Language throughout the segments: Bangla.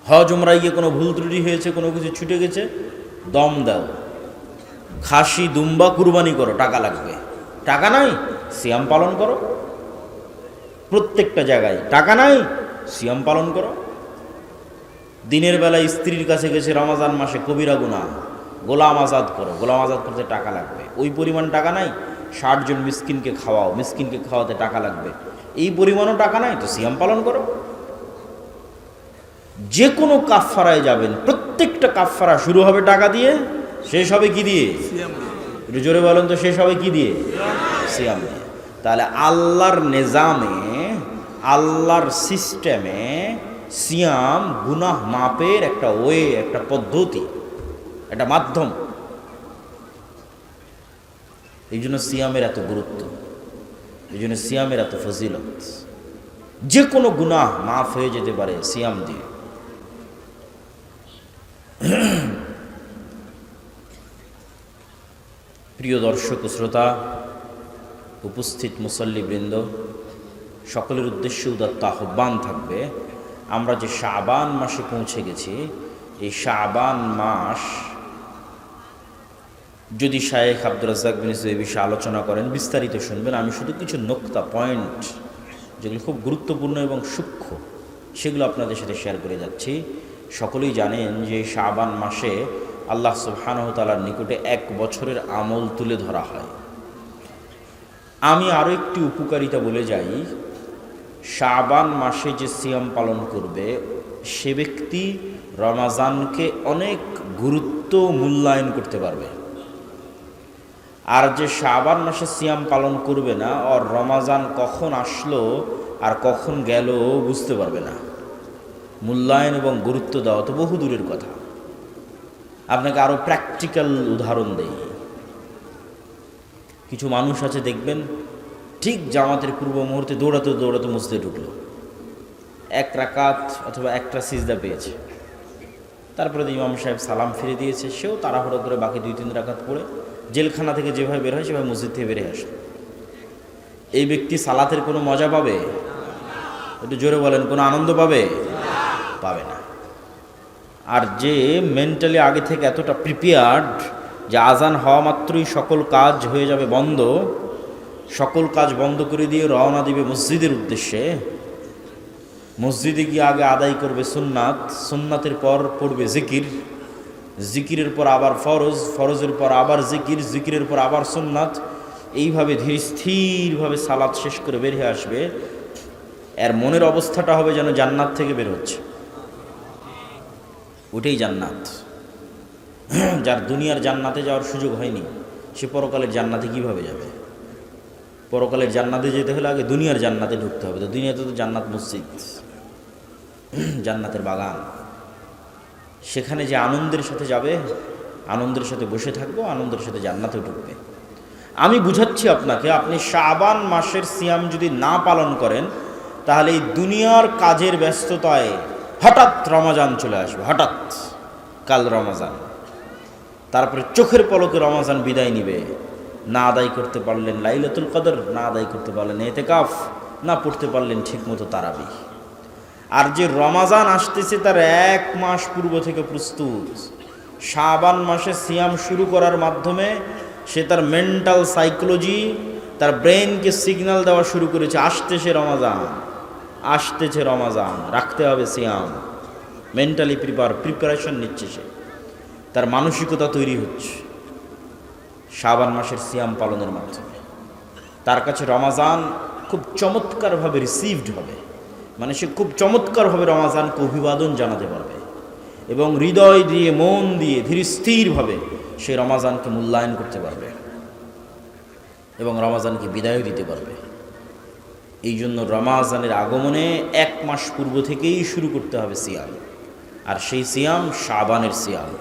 হজ উমরায় গিয়ে কোনো ভুল ত্রুটি হয়েছে, কোনো কিছু ছুটে গেছে, দম দাও, খাসি দুম্বা কুরবানি করো, টাকা লাগবে। টাকা নাই, সিয়াম পালন করো। প্রত্যেকটা জায়গায় টাকা নাই, সিয়াম পালন করো। দিনের বেলায় স্ত্রীর কাছে গেছে রমজান মাসে, কবিরা গুনাহ, গোলাম আজাদ করো, গোলাম আজাদ করতে টাকা লাগবে। ওই পরিমাণ টাকা নাই, 60 জন মিসকিনকে খাওয়াও, মিসকিনকে খাওয়াতে টাকা লাগবে। এই পরিমাণও টাকা নাই, তো সিয়াম পালন করো। যে কোনো কাফফারায় যাবেন, প্রত্যেকটা কাফফারা শুরু হবে টাকা দিয়ে, শেষ হবে কি দিয়ে? একটু জোরে বলেন তো, শেষ হবে কি দিয়ে? সিয়াম দিয়ে। তাহলে আল্লাহর নিজামে, আল্লাহর সিস্টেমে সিয়াম গুনাহ মাপের একটা ওয়ে, একটা পদ্ধতি, একটা মাধ্যম। এই জন্য সিয়ামের এত গুরুত্ব, এই জন্য সিয়ামের এত ফজিলত। যে কোনো গুনাহ মাফ হয়ে যেতে পারে সিয়াম দিয়ে। প্রিয় দর্শক ও শ্রোতা, উপস্থিত মুসল্লিবৃন্দ, সকলের উদ্দেশ্যে উদাত্ত আহ্বান থাকবে, আমরা যে শাবান মাসে পৌঁছে গেছি, এই শাবান মাস যদি শায়েখ আব্দুর রাজ্জাক বিন ইউসুফ এই বিষয়ে আলোচনা করেন, বিস্তারিত শুনবেন। আমি শুধু কিছু নোক্তা পয়েন্ট, যেগুলো খুব গুরুত্বপূর্ণ এবং সূক্ষ্ম, সেগুলো আপনাদের সাথে শেয়ার করে যাচ্ছি। সকলেই জানেন যে শাবান মাসে আল্লাহ সুবহানাহু ওয়া তাআলার নিকটে 1 বছরের আমল তুলে ধরা হয়। আমি আরও একটি উপকারিতা বলে যাই, শাবান মাসে যে সিয়াম পালন করবে সে ব্যক্তি রমাজানকে অনেক গুরুত্ব মূল্যায়ন করতে পারবে। আর যে শাবান মাসে সিয়াম পালন করবে না, আর রমাজান কখন আসলো আর কখন গেল বুঝতে পারবে না। মূল্যায়ন এবং গুরুত্ব দেওয়া তো বহু দূরের কথা। আপনাকে আরও প্র্যাকটিক্যাল উদাহরণ দেই। কিছু মানুষ আছে দেখবেন, ঠিক জামাতের পূর্ব মুহূর্তে দৌড়াতে দৌড়াতে মসজিদে ঢুকলো, 1 রাকাত অথবা 1টা সিজদা পেয়েছে, তারপরে ইমাম সাহেব সালাম ফিরে দিয়েছে, সেও তাড়াহুড়ো করে বাকি 2-3 রাকাত পড়ে জেলখানা থেকে যেভাবে বের হয় সেভাবে মসজিদ থেকে বেরিয়ে আসলো। এই ব্যক্তি সালাতের কোনো মজা পাবে? একটু জোরে বলেন, কোনো আনন্দ পাবে? পাবে না। আর যে মেন্টালি আগে থেকে এতটা প্রিপেয়ার্ড যে আজান হওয়া মাত্রই সকল কাজ হয়ে যাবে বন্ধ, সকল কাজ বন্ধ করে দিয়ে রওনা দিবে মসজিদের উদ্দেশ্যে, মসজিদে গিয়ে আগে আদায় করবে সুন্নাত, সুন্নাতের পর পড়বে জিকির, জিকিরের পর আবার ফরজ, ফরজের পর আবার জিকির, জিকিরের পর আবার সুন্নাত, এইভাবে ধীর স্থিরভাবে সালাত শেষ করে বের হয়ে আসবে। এর মনের অবস্থাটা হবে যেন জান্নাত থেকে বের হচ্ছে। ওটাই জান্নাত। যার দুনিয়ার জান্নাতে যাওয়ার সুযোগ হয়নি, সে পরকালের জান্নাতে কিভাবে যাবে? পরকালের জান্নাতে যেতে হলে আগে দুনিয়ার জান্নাতে ঢুকতে হবে। তো দুনিয়াতে তো জান্নাত মসজিদ, জান্নাতের বাগান, সেখানে যে আনন্দের সাথে যাবে, আনন্দের সাথে বসে থাকবো, আনন্দের সাথে জান্নাতে ঢুকবে। আমি বুঝাচ্ছি আপনাকে, আপনি শাবান মাসের সিয়াম যদি না পালন করেন, তাহলে এই দুনিয়ার কাজের ব্যস্ততায় হঠাৎ রমাজান চলে আসবে, হঠাৎ কাল রমাজান, তারপরে চোখের পলকে রমাজান বিদায় নিবে। না আদায় করতে পারলেন লাইলাতুল কদর, না আদায় করতে পারলেন ইতিকাফ, না পড়তে পারলেন ঠিকমতো তারাবি। আর যে রমাজান আসতেছে তার 1 মাস পূর্ব থেকে প্রস্তুত। শাবান মাসে সিয়াম শুরু করার মাধ্যমে সে তার মেন্টাল সাইকোলজি, তার ব্রেনকে সিগন্যাল দেওয়া শুরু করেছে, আসতেছে রমাজান, আসতেছে রমাজান, রাখতে হবে সিয়াম। মেন্টালি প্রিপারেশন নিচ্ছে সে, তার মানসিকতা তৈরি হচ্ছে শাবান মাসের সিয়াম পালনের মাধ্যমে। তার কাছে রমাজান খুব চমৎকারভাবে রিসিভড হবে, মানে সে খুব চমৎকারভাবে রমাজানকে অভিবাদন জানাতে পারবে এবং হৃদয় দিয়ে, মন দিয়ে, ধীর স্থিরভাবে সে রমাজানকে মূল্যায়ন করতে পারবে এবং রমাজানকে বিদায় দিতে পারবে। এই জন্য রমাজানের আগমনে 1 মাস পূর্ব থেকেই শুরু করতে হবে সিয়াম। আর সেই সিয়াম শাবানের সিয়াম।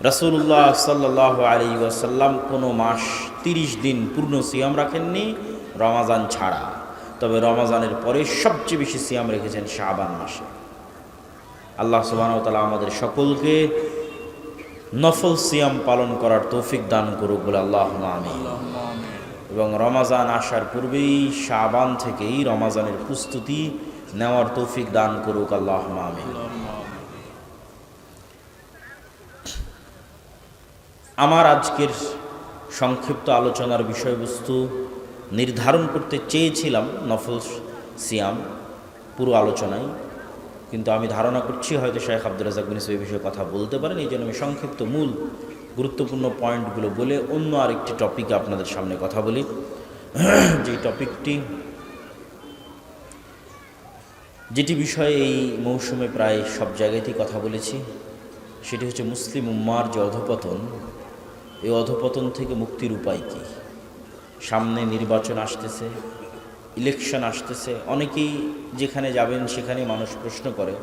রাসূলুল্লাহ সাল্লাল্লাহু আলাইহি ওয়াসাল্লাম কোনো মাস 30 দিন পূর্ণ সিয়াম রাখেননি রমাজান ছাড়া, তবে রমাজানের পরে সবচেয়ে বেশি সিয়াম রেখেছেন শাবান মাসে। আল্লাহ সুবহানাহু ওয়া তাআলা আমাদের সকলকে নফল সিয়াম পালন করার তৌফিক দান করুক বলে আল্লাহুম্মা আমিন। এবং রমাজান আসার পূর্বেই শাবান থেকেই রমাজানের প্রস্তুতি নেওয়ার তৌফিক দান করুক আল্লাহুম্মা আমিন। আমার আজকের সংক্ষিপ্ত আলোচনার বিষয়বস্তু নির্ধারণ করতে চেয়েছিলাম নফল সিয়াম পুরো আলোচনায়, কিন্তু আমি ধারণা করছি হয়তো শেখ আব্দুর রাজ্জাক বিন ইউসুফ এই বিষয়ে কথা বলতে পারেন। এই জন্য আমি সংক্ষিপ্ত মূল গুরুত্বপূর্ণ পয়েন্টগুলো বলে অন্য আরেকটি টপিকে আপনাদের সামনে কথা বলি। যেটি বিষয়ে এই মৌসুমে প্রায় সব জায়গাতেই কথা বলেছি, সেটি হচ্ছে মুসলিম উম্মার যে অধঃপতন, এই অধঃপতন থেকে মুক্তির উপায় কী। সামনে নির্বাচন আসতেছে, ইলেকশন আসতেছে, অনেকেই যেখানে যাবেন সেখানে মানুষ প্রশ্ন করে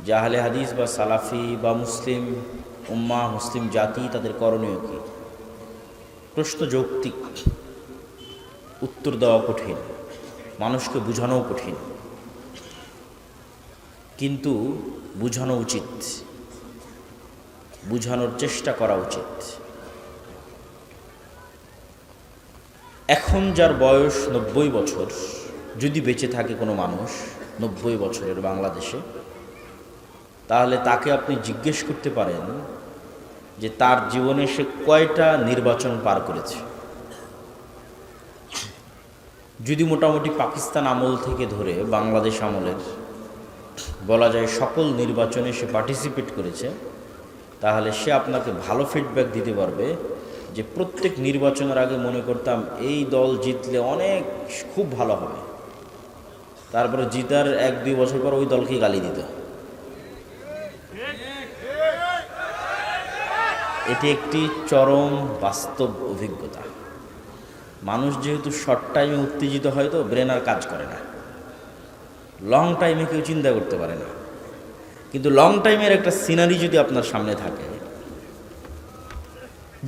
যে আহলে হাদিস বা সালাফি বা মুসলিম উম্মাহ, মুসলিম জাতি, তাদের করণীয় কী। প্রশ্ন যৌক্তিক, উত্তর দেওয়া কঠিন, মানুষকে বোঝানোও কঠিন, কিন্তু বোঝানো উচিত, বোঝানোর চেষ্টা করা উচিত। এখন যার বয়স 90 বছর, যদি বেঁচে থাকে কোনো মানুষ 90 বছরের বাংলাদেশে, তাহলে তাকে আপনি জিজ্ঞেস করতে পারেন যে তার জীবনে সে কয়টা নির্বাচন পার করেছে। যদি মোটামুটি পাকিস্তান আমল থেকে ধরে বাংলাদেশ আমলের বলা যায় সকল নির্বাচনে সে পার্টিসিপেট করেছে, তাহলে সে আপনাকে ভালো ফিডব্যাক দিতে পারবে যে প্রত্যেক নির্বাচনের আগে মনে করতাম এই দল জিতলে অনেক খুব ভালো হবে, তারপরে জিতার 1-2 বছর পর ওই দলকে গালি দিত। এটি একটি চরম বাস্তব অভিজ্ঞতা। মানুষ যেহেতু শর্ট টাইমে উত্তেজিত হয়, তো ব্রেন আর কাজ করে না, লং টাইমে কেউ চিন্তা করতে পারে না। কিন্তু লং টাইমের একটা সিনারি যদি আপনার সামনে থাকে,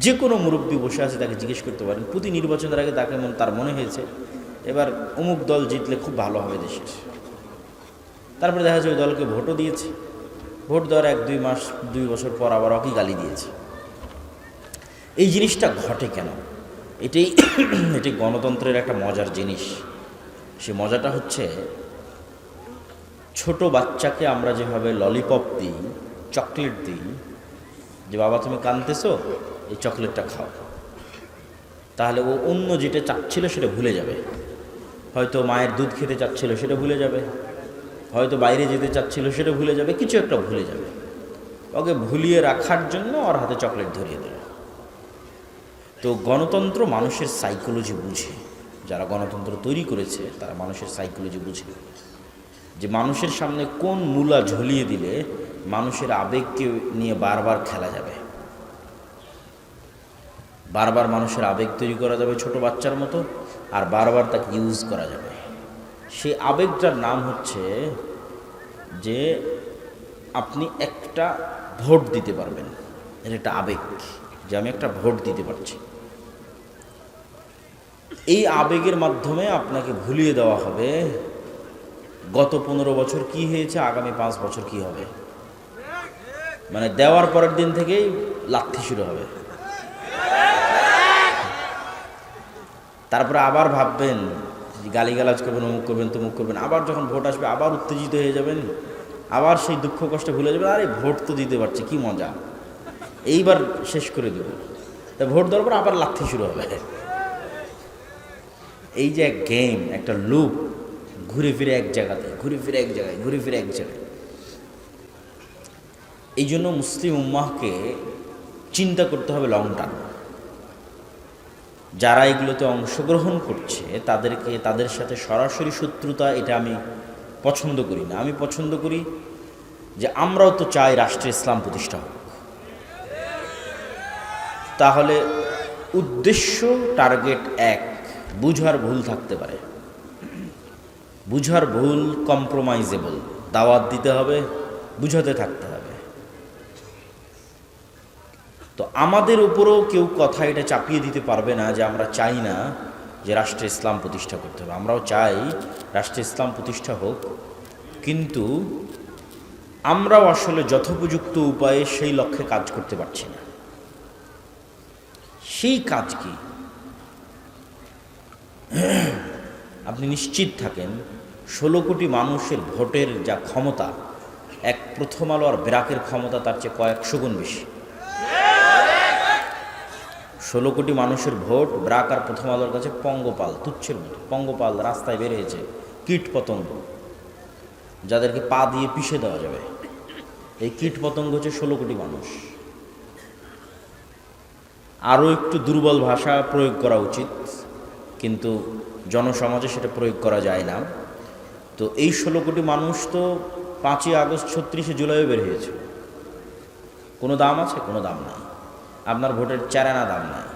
যে কোনো মুরব্বী বসে আছে তাকে জিজ্ঞেস করতে পারেন প্রতি নির্বাচনের আগে তার মনে হয়েছে এবার অমুক দল জিতলে খুব ভালো হবে দেশের। তারপরে দেখা যায় ওই দলকে ভোটও দিয়েছে, ভোট দেওয়ার 1-2 মাস 2 বছর পর আবার ওকে গালি দিয়েছে। এই জিনিসটা ঘটে কেন? এটি গণতন্ত্রের একটা মজার জিনিস। সে মজাটা হচ্ছে, ছোট বাচ্চাকে আমরা যেভাবে ললিপপ দিই, চকলেট দিই, যে বাবা তুমি কাঁদতেছো, এই চকলেটটা খাও, তাহলে ও অন্য যেটা চাচ্ছিল সেটা ভুলে যাবে। হয়তো মায়ের দুধ খেতে চাচ্ছিল সেটা ভুলে যাবে, হয়তো বাইরে যেতে চাচ্ছিল সেটা ভুলে যাবে, কিছু একটা ভুলে যাবে। ওকে ভুলিয়ে রাখার জন্য ওর হাতে চকলেট ধরিয়ে দেবে। তো গণতন্ত্র মানুষের সাইকোলজি বুঝে, যারা গণতন্ত্র তৈরি করেছে তারা মানুষের সাইকোলজি বুঝে, যে মানুষের সামনে কোন মূলা ঝুলিয়ে দিলে মানুষের আবেগকে নিয়ে বারবার খেলা যাবে, বারবার মানুষের আবেগ তৈরি করা যাবে ছোট বাচ্চার মতো, আর বারবার তাকে ইউজ করা যাবে। সেই আবেগটার নাম হচ্ছে যে আপনি একটা ভোট দিতে পারবেন, এর একটা আবেগ, যে আমি একটা ভোট দিতে পারছি। এই আবেগের মাধ্যমে আপনাকে ভুলিয়ে দেওয়া হবে গত 15 বছর কি হয়েছে, আগামী 5 বছর কি হবে। মানে দেওয়ার পরের দিন থেকেই লাথি শুরু হবে। তারপরে আবার ভাববেন, গালিগালাজ করবেন, অমুক করবেন, তমুক করবেন। আবার যখন ভোট আসবে আবার উত্তেজিত হয়ে যাবেন, আবার সেই দুঃখ কষ্ট ভুলে যাবেন, আরে ভোট তো দিতে পারছি, কি মজা, এইবার শেষ করে দেব। তা ভোট দেওয়ার পর আবার লাথি শুরু হবে। এই যে এক গেম, একটা লুপ, ঘুরে ফিরে এক জায়গাতে, ঘুরে ফিরে এক জায়গায়, ঘুরে ফিরে এক জায়গায়। এই জন্য মুসলিম উম্মাহকে চিন্তা করতে হবে লং টার্ম। যারা এগুলোতে অংশগ্রহণ করছে তাদের সাথে সরাসরি শত্রুতা, এটা আমি পছন্দ করি না। আমি পছন্দ করি যে আমরাও তো চাই রাষ্ট্রে ইসলাম প্রতিষ্ঠা হোক। তাহলে উদ্দেশ্য, টার্গেট এক, বুঝার ভুল থাকতে পারে, বুঝার ভুল কম্প্রোমাইজেবল, দাওয়াত দিতে হবে, বুঝাতে থাকতে হবে। তো আমাদের উপরেও কেউ কথা এটা চাপিয়ে দিতে পারবে না যে আমরা চাই না যে রাষ্ট্রে ইসলাম প্রতিষ্ঠা করতে হবে। আমরাও চাই রাষ্ট্রে ইসলাম প্রতিষ্ঠা হোক, কিন্তু আমরাও আসলে যথোপযুক্ত উপায়ে সেই লক্ষ্যে কাজ করতে পারছি না। সেই কাজ কি? আপনি নিশ্চিত থাকেন 16 কোটি মানুষের ভোটের যা ক্ষমতা, এক প্রথম আলো আর ব্র্যাকের ক্ষমতা তার চেয়ে কয়েকশো গুণ বেশি। 16 কোটি মানুষের ভোট, ব্রাক আর প্রথম আলোর কাছে পঙ্গপাল, তুচ্ছের মতো পঙ্গপাল রাস্তায় বের হয়েছে, কীট পতঙ্গ যাদেরকে পা দিয়ে পিষে দেওয়া যাবে। এই কীট পতঙ্গ হচ্ছে 16 কোটি মানুষ। আরও একটু দুর্বল ভাষা প্রয়োগ করা উচিত, কিন্তু জনসমাজে সেটা প্রয়োগ করা যায় না। তো এই 16 কোটি মানুষ তো 5ই আগস্ট 36শে জুলাইও বের হয়েছে। কোনো দাম আছে? কোনো দাম নাই। আপনার ভোটের 4 আনা দাম নাই,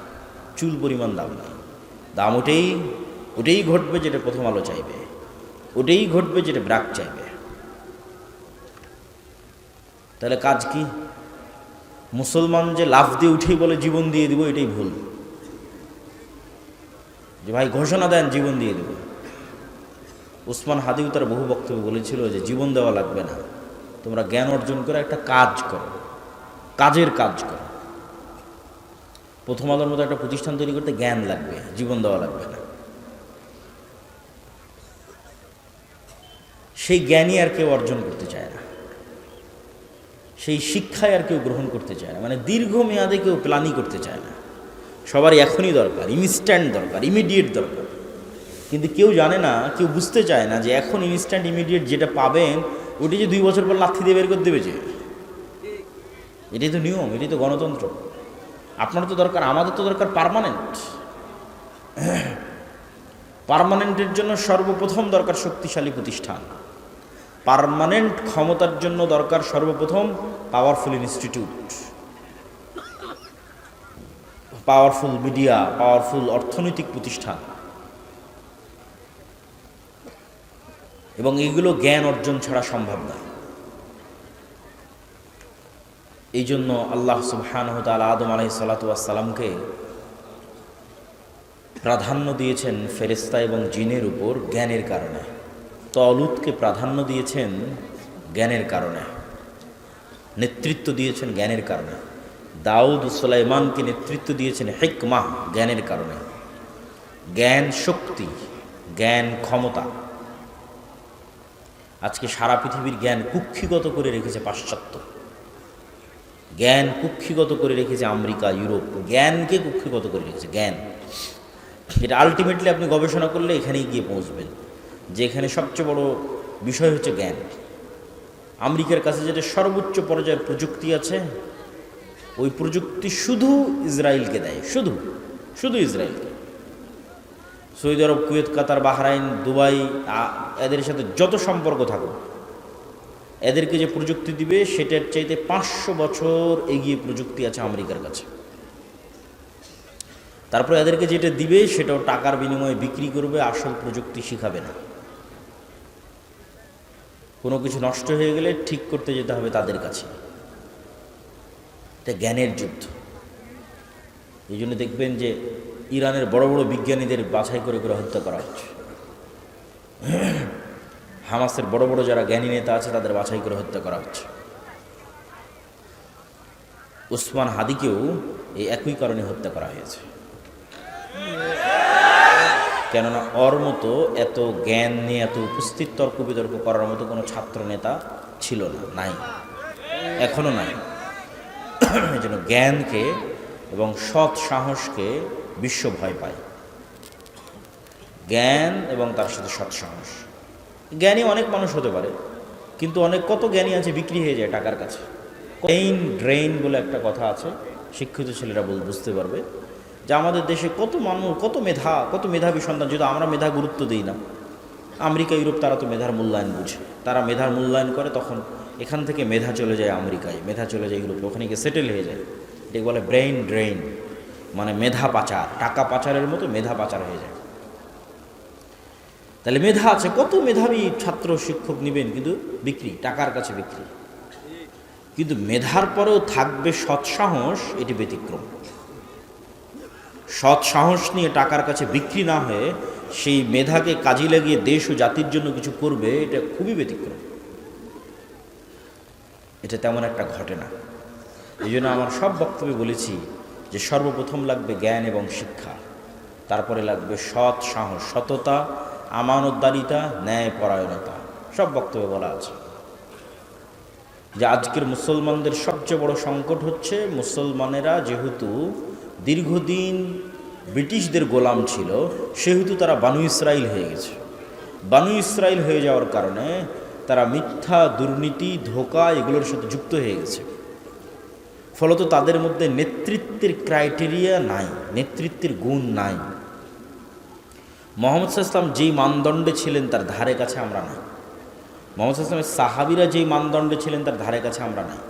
চুল পরিমাণ দাম নাই। দাম ওটাই ঘটবে যেটা প্রথম আলো চাইবে, ওটাই ঘটবে যেটা ব্রাক চাইবে। তাহলে কাজ কি? মুসলমান যে লাফ দিয়ে উঠেই বলে জীবন দিয়ে দিব, এটাই ভুল। যে ভাই ঘোষণা দেন জীবন দিয়ে দেব। উসমান হাদিও তার বহু বক্তব্য বলেছিল যে জীবন দেওয়া লাগবে না, তোমরা জ্ঞান অর্জন করে একটা কাজ করো, কাজের কাজ করো। প্রথম আলোর মতো একটা প্রতিষ্ঠান তৈরি করতে জ্ঞান লাগবে, জীবন দেওয়া লাগবে না। সেই জ্ঞানই আর কেউ অর্জন করতে চায় না, সেই শিক্ষায় আর কেউ গ্রহণ করতে চায় না। মানে দীর্ঘমেয়াদে কেউ প্ল্যানই করতে চায় না। সবারই এখনই দরকার, ইনস্ট্যান্ট দরকার, ইমিডিয়েট দরকার। কিন্তু কেউ জানে না, কেউ বুঝতে চায় না যে এখন ইনস্ট্যান্ট ইমিডিয়েট যেটা পাবেন ওটি যে 2 বছর পর লাথি দিয়ে বের করে দেবে। যে এটাই তো নিয়ম, এটাই তো গণতন্ত্র। আপনার তো দরকার, আমাদের তো দরকার পার্মানেন্ট। পার্মানেন্টের জন্য সর্বপ্রথম দরকার শক্তিশালী প্রতিষ্ঠান। পার্মানেন্ট ক্ষমতার জন্য দরকার সর্বপ্রথম powerful institute, powerful media, powerful অর্থনৈতিক প্রতিষ্ঠান। এবং এইগুলো জ্ঞান অর্জন ছাড়া সম্ভব না। এই জন্য আল্লাহ সুবহানাহু ওয়া তাআলা আদম আলাইহিস সালাতু ওয়াস সালামকে প্রাধান্য দিয়েছেন ফেরেশতা এবং জিনের উপর জ্ঞানের কারণে। তলুতকে প্রাধান্য দিয়েছেন জ্ঞানের কারণে, নেতৃত্ব দিয়েছেন জ্ঞানের কারণে। দাউদ ও সুলাইমানকে নেতৃত্ব দিয়েছেন হিকমাহ, জ্ঞানের কারণে। জ্ঞান শক্তি, জ্ঞান ক্ষমতা। আজকে সারা পৃথিবীর জ্ঞান কুক্ষিগত করে রেখেছে পাশ্চাত্য, জ্ঞান কুক্ষিগত করে রেখেছে আমেরিকা, ইউরোপ। জ্ঞানকে কুক্ষিগত করে রেখেছে জ্ঞান, যেটা আলটিমেটলি আপনি গবেষণা করলে এখানেই গিয়ে পৌঁছবেন যে এখানে সবচেয়ে বড় বিষয় হচ্ছে জ্ঞান। আমেরিকার কাছে যেটা সর্বোচ্চ পর্যায়ের প্রযুক্তি আছে, ওই প্রযুক্তি শুধু ইসরায়েলকে দেয়, শুধু ইসরায়েলকে। সৌদি আরব, কুয়েত, কাতার, বাহরাইন, দুবাই, এদের সাথে যত সম্পর্ক থাকুক, এদেরকে যে প্রযুক্তি দিবে সেটার চাইতে 500 বছর এগিয়ে প্রযুক্তি আছে আমেরিকার কাছে। তারপর এদেরকে যেটা দিবে সেটাও টাকার বিনিময়ে বিক্রি করবে, আসল প্রযুক্তি শিখাবে না। কোনো কিছু নষ্ট হয়ে গেলে ঠিক করতে যেতে হবে তাদের কাছে। এটা জ্ঞানের যুদ্ধ। এই জন্য দেখবেন যে ইরানের বড় বড় বিজ্ঞানীদের বাছাই করে করে হত্যা করা হচ্ছে। হামাসের বড় বড় যারা জ্ঞানী নেতা আছে তাদের বাছাই করে হত্যা করা হচ্ছে। উসমান হাদিকেও এই একই কারণে হত্যা করা হয়েছে। কেননা ওর মতো এত জ্ঞান নিয়ে এত উপস্থিত তর্ক বিতর্ক করার মতো কোনো ছাত্র নেতা ছিল না, নাই, এখনো নাই। এই জন্য জ্ঞানকে এবং সৎ সাহসকে বিশ্ব ভয় পায়। জ্ঞান এবং তার সাথে সৎ সাহস। জ্ঞানী অনেক মানুষ হতে পারে, কিন্তু কত জ্ঞানী আছে বিক্রি হয়ে যায় টাকার কাছে। ড্রেইন বলে একটা কথা আছে, শিক্ষিত ছেলেরা বুঝতে পারবে যে আমাদের দেশে কত মানুষ, কত মেধাবী সন্তান, যদি আমরা মেধা গুরুত্ব দিই না। আমেরিকা, ইউরোপ তারা তো মেধার মূল্যায়ন বুঝে, তারা মেধার মূল্যায়ন করে, তখন এখান থেকে মেধা চলে যায় আমেরিকায়, মেধা চলে যায় ইউরোপে, ওখানে গিয়ে সেটেল হয়ে যায়। এটাকে বলে ব্রেইন ড্রেইন, মানে মেধা পাচার, টাকা পাচারের মতো মেধা পাচার হয়ে যায়। তাহলে মেধা আছে, কত মেধাবী ছাত্র শিক্ষক নেবেন, কিন্তু বিক্রি, টাকার কাছে বিক্রি। কিন্তু মেধার পরেও থাকবে সৎসাহস, এটি ব্যতিক্রম। সৎসাহস নিয়ে টাকার কাছে বিক্রি না হয়ে সেই মেধাকে কাজে লাগিয়ে দেশ ও জাতির জন্য কিছু করবে, এটা খুবই ব্যতিক্রম। এটা তেমন একটা ঘটে না। এই জন্য আমার সব বক্তব্যে বলেছি যে সর্বপ্রথম লাগবে জ্ঞান এবং শিক্ষা, তারপরে লাগবে সৎ সাহস, সততা, আমানতদারিতা, ন্যায় পরায়ণতা। সব বক্তব্যে বলা আছে যে আজকের মুসলমানদের সবচেয়ে বড় সংকট হচ্ছে মুসলমানেরা যেহেতু দীর্ঘদিন ব্রিটিশদের গোলাম ছিল, সেহেতু তারা বানু ইসরাইল হয়ে গেছে। বানু ইসরাইল হয়ে যাওয়ার কারণে তারা মিথ্যা, দুর্নীতি, ধোঁকা এগুলোর সাথে যুক্ত হয়ে গেছে। ফলত তাদের মধ্যে নেতৃত্বের ক্রাইটেরিয়া নাই, নেতৃত্বের গুণ নাই। মুহাম্মদ সাল্লাল্লাহু আলাইহি ওয়াসাল্লাম যেই মানদণ্ডে ছিলেন তার ধারে কাছে আমরা নাই। মুহাম্মদ সাল্লাল্লাহু আলাইহি ওয়াসাল্লামের সাহাবীরা যেই মানদণ্ডে ছিলেন তার ধারে কাছে আমরা নাই।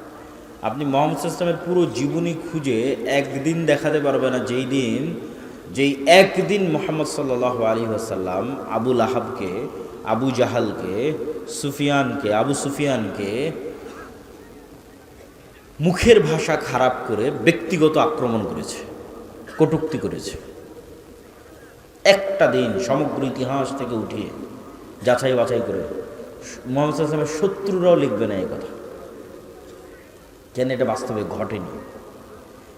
আপনি মুহাম্মদ সাল্লাল্লাহু আলাইহি ওয়াসাল্লামের পুরো জীবনী খুঁজে একদিন দেখাতে পারবে না যেই একদিন মুহাম্মদ সাল্লাল্লাহু আলাইহি ওয়াসাল্লাম আবু লাহাবকে, আবু জাহালকে, আবু সুফিয়ানকে মুখের ভাষা খারাপ করে ব্যক্তিগত আক্রমণ করেছে, কটূক্তি করেছে। একটা দিন সমগ্র ইতিহাস থেকে উঠিয়ে যাচাই বাছাই করে মুহাম্মদ সাল্লাল্লাহু আলাইহি ওয়াসাল্লামের শত্রুরাও লিখবে না এই কথা। কেন? এটা বাস্তবে ঘটেনি।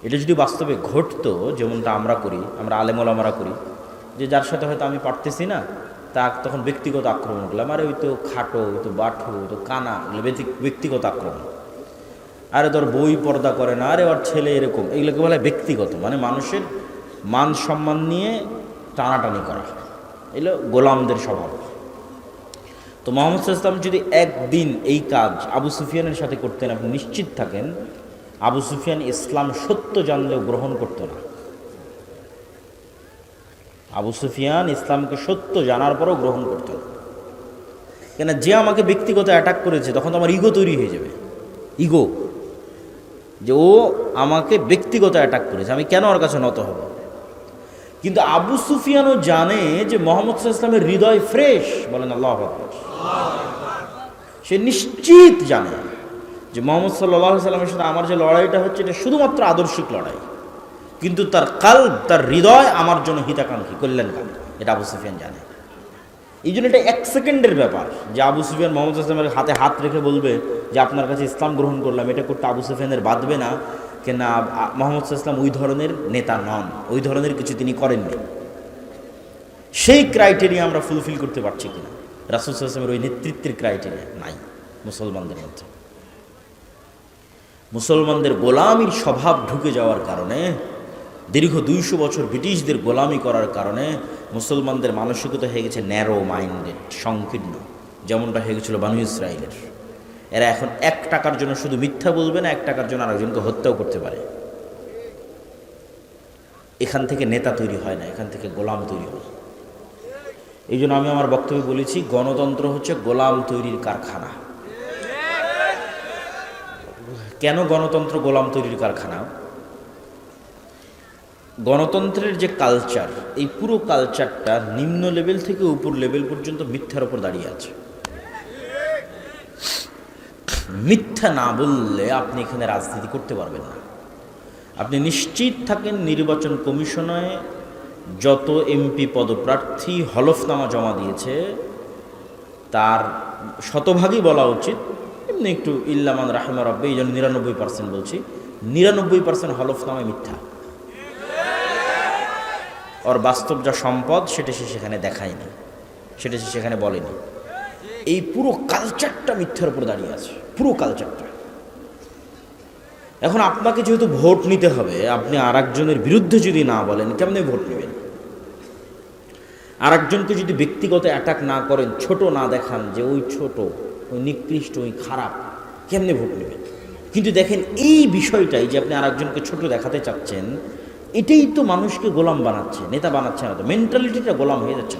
এটা যদি বাস্তবে ঘটতো, যেমনটা আমরা করি, আমরা আলেম ওলামারা করি, যে যার সাথে হয়তো আমি পারতেছি না, তা তখন ব্যক্তিগত আক্রমণ করলাম, আরে ওই তো খাটো, ওই তো বাঠো, ওই তো কানা, ব্যক্তিগত আক্রমণ। আরে তোর বই পর্দা করে না, আরে ওর ছেলে এরকম, এগুলোকে বলে ব্যক্তিগত, মানে মানুষের মান সম্মান নিয়ে টানাটানি করা। এগুলো গোলামদের স্বভাব। তো মুহাম্মদ সাল্লাল্লাহু আলাইহি ওয়াসাল্লাম যদি একদিন এই কাজ আবু সুফিয়ানের সাথে করতেন, আপনি নিশ্চিত থাকেন আবু সুফিয়ান ইসলাম সত্য জানলেও গ্রহণ করত না। আবু সুফিয়ান ইসলামকে সত্য জানার পরও গ্রহণ করত না। কেন? যে আমাকে ব্যক্তিগত অ্যাটাক করেছে, তখন তো আমার ইগো তৈরি হয়ে যাবে। ইগো, যে ও আমাকে ব্যক্তিগত অ্যাটাক করেছে, আমি কেন ওর কাছে নত হব? কিন্তু আবু সুফিয়ানও জানে যে মুহাম্মদ সাল্লাল্লাহু আলাইহি ওয়াসাল্লামের হৃদয় ফ্রেশ, বলেন আল্লাহু আকবার। সে নিশ্চিত জানে যে মুহাম্মদ সাল্লাল্লাহু আলাইহি ওয়াসাল্লামের সাথে আমার যে লড়াইটা হচ্ছে, এটা শুধুমাত্র আদর্শিক লড়াই, কিন্তু তার কালব, তার হৃদয় আমার জন্য হিতাকাঙ্ক্ষী, কল্যাণকামী। এটা আবু সুফিয়ান জানে। এই জন্য এটা এক সেকেন্ডের ব্যাপার যে আবু সুফিয়ান মুহাম্মদ সাল্লাল্লাহু আলাইহি ওয়াসাল্লামের হাতে হাত রেখে বলবে যে আপনার কাছে ইসলাম গ্রহণ করলাম, এটা করতে আবু সুফিয়ানের বাঁধবে না। কেন? মুহাম্মদ সাল্লাল্লাহু আলাইহি ওয়াসাল্লাম ওই ধরনের নেতা নন, ওই ধরনের কিছু তিনি করেননি। সেই ক্রাইটেরিয়া আমরা ফুলফিল করতে পারছি কিনা? রাসূল সাল্লাল্লাহু আলাইহি ওয়াসাল্লামের ওই নেতৃত্বের ক্রাইটেরিয়া নাই মুসলমানদের মধ্যে। মুসলমানদের গোলামির স্বভাব ঢুকে যাওয়ার কারণে, দীর্ঘ 200 বছর ব্রিটিশদের গোলামি করার কারণে মুসলমানদের মানসিকতা হয়ে গেছে ন্যারো মাইন্ডেড, সংকীর্ণ, যেমনটা হয়ে গেছিল বানু ইসরাইলের। এরা এখন 1 টাকার জন্য শুধু মিথ্যা বলবে না, 1 টাকার জন্য আরেকজনকে হত্যাও করতে পারে। এখান থেকে নেতা তৈরি হয় না, এখান থেকে গোলাম তৈরি হয়। এই জন্য আমি আমার বক্তব্যে বলেছি, গণতন্ত্র হচ্ছে গোলাম তৈরির কারখানা। কেন গণতন্ত্র গোলাম তৈরির কারখানা? গণতন্ত্রের যে কালচার, এই পুরো কালচারটা নিম্ন লেভেল থেকে উপর লেভেল পর্যন্ত মিথ্যার উপর দাঁড়িয়ে আছে। মিথ্যা না বললে আপনি এখানে রাজনীতি করতে পারবেন না। আপনি নিশ্চিত থাকেন নির্বাচন কমিশনে যত এমপি পদপ্রার্থী হলফনামা জমা দিয়েছে, তার শতভাগই বলা উচিত, এমনি একটু ইল্লামান রাহিমা রব্বি, এই জন্য 99% বলছি, 99% হলফনামায় মিথ্যা। ওর বাস্তব যা সম্পদ সেটা সে সেখানে দেখায়নি, সেটা সে সেখানে বলেনি। এই পুরো কালচারটা মিথ্যার উপর দাঁড়িয়ে আছে, পুরো কালচারটা। এখন আপনাকে যেহেতু ভোট নিতে হবে, আপনি আরেকজনের বিরুদ্ধে যদি না বলেন, কেমনে ভোট নেবেন? আরেকজনকে যদি ব্যক্তিগত অ্যাটাক না করেন, ছোট না দেখান যে ওই ছোট, ওই নিকৃষ্ট, ওই খারাপ, কেমনে ভোট নেবেন? কিন্তু দেখেন, এই বিষয়টাই যে আপনি আরেকজনকে ছোট দেখাতে চাচ্ছেন, এটাই তো মানুষকে গোলাম বানাচ্ছে, নেতা বানাচ্ছে না। তো মেন্টালিটিটা গোলাম হয়ে যাচ্ছে,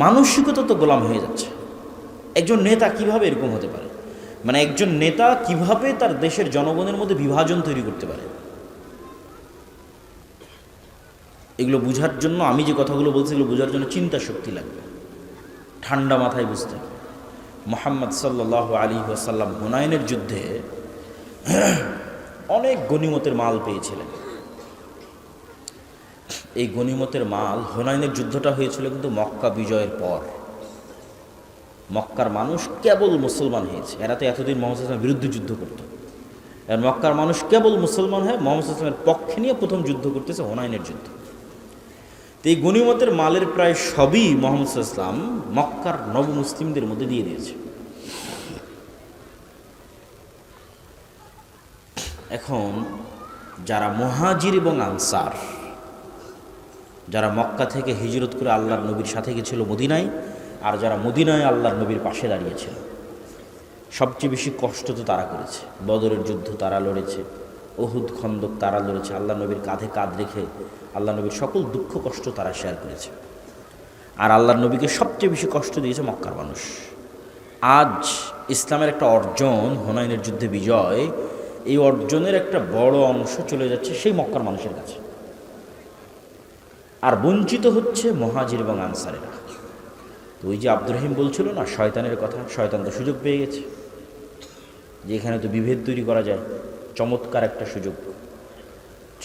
মানসিকতা তো গোলাম হয়ে যাচ্ছে। একজন নেতা কিভাবে এরকম হতে পারে? মানে একজন নেতা কিভাবে তার দেশের জনগণের মধ্যে বিভাজন তৈরি করতে পারে? এগুলো বুঝার জন্য, আমি যে কথাগুলো বলছি এগুলো বুঝার জন্য চিন্তা শক্তি লাগবে, ঠান্ডা মাথায় বুঝতে হবে। মুহাম্মদ সাল্লাল্লাহু আলাইহি ওয়াসাল্লাম হুনাইনের যুদ্ধে অনেক গনিমতের মাল পেয়েছিলেন। এই গনিমতের মাল, হুনাইনের যুদ্ধটা হয়েছিল কিন্তু মক্কা বিজয়ের পর। মক্কার মানুষ কেবল মুসলমান হয়েছে, এরা তো এতদিন মুহাম্মদ সাল্লাল্লাহু আলাইহি ওয়াসাল্লামের বিরুদ্ধে যুদ্ধ করত। আর মক্কার মানুষ কেবল মুসলমান হয়ে মুহাম্মদ সাল্লাল্লাহু আলাইহি ওয়াসাল্লামের পক্ষে নিয়ে প্রথম যুদ্ধ করতেছে, হুনাইনের যুদ্ধ। তো এই গনিমতের মালের প্রায় সবই মুহাম্মদ সাল্লাল্লাহু আলাইহি ওয়াসাল্লাম মক্কার নবমুসলিমদের মধ্যে দিয়ে দিয়েছে। এখন যারা মুহাজির এবং আনসার, যারা মক্কা থেকে হিজরত করে আল্লাহর নবীর সাথে গেছিল মদিনায়, আর যারা মদিনায় আল্লাহর নবীর পাশে দাঁড়িয়েছিল, সবচেয়ে বেশি কষ্ট তো তারা করেছে। বদরের যুদ্ধ তারা লড়েছে, উহুদ খন্দক তারা লড়েছে, আল্লাহ নবীর কাঁধে কাঁধ রেখে আল্লাহ নবীর সকল দুঃখ কষ্ট তারা শেয়ার করেছে। আর আল্লাহর নবীকে সবচেয়ে বেশি কষ্ট দিয়েছে মক্কার মানুষ। আজ ইসলামের একটা অর্জন, হুনাইনের যুদ্ধে বিজয়, এই অর্জনের একটা বড় অংশ চলে যাচ্ছে সেই মক্কার মানুষের কাছে, আর বঞ্চিত হচ্ছে মুহাজির এবং আনসারেরা। তো ওই যে আব্দুর রহিম বলছিল না শয়তানের কথা, শয়তান তো সুযোগ পেয়ে গেছে যে এখানে তো বিভেদ তৈরি করা যায়, চমৎকার একটা সুযোগ।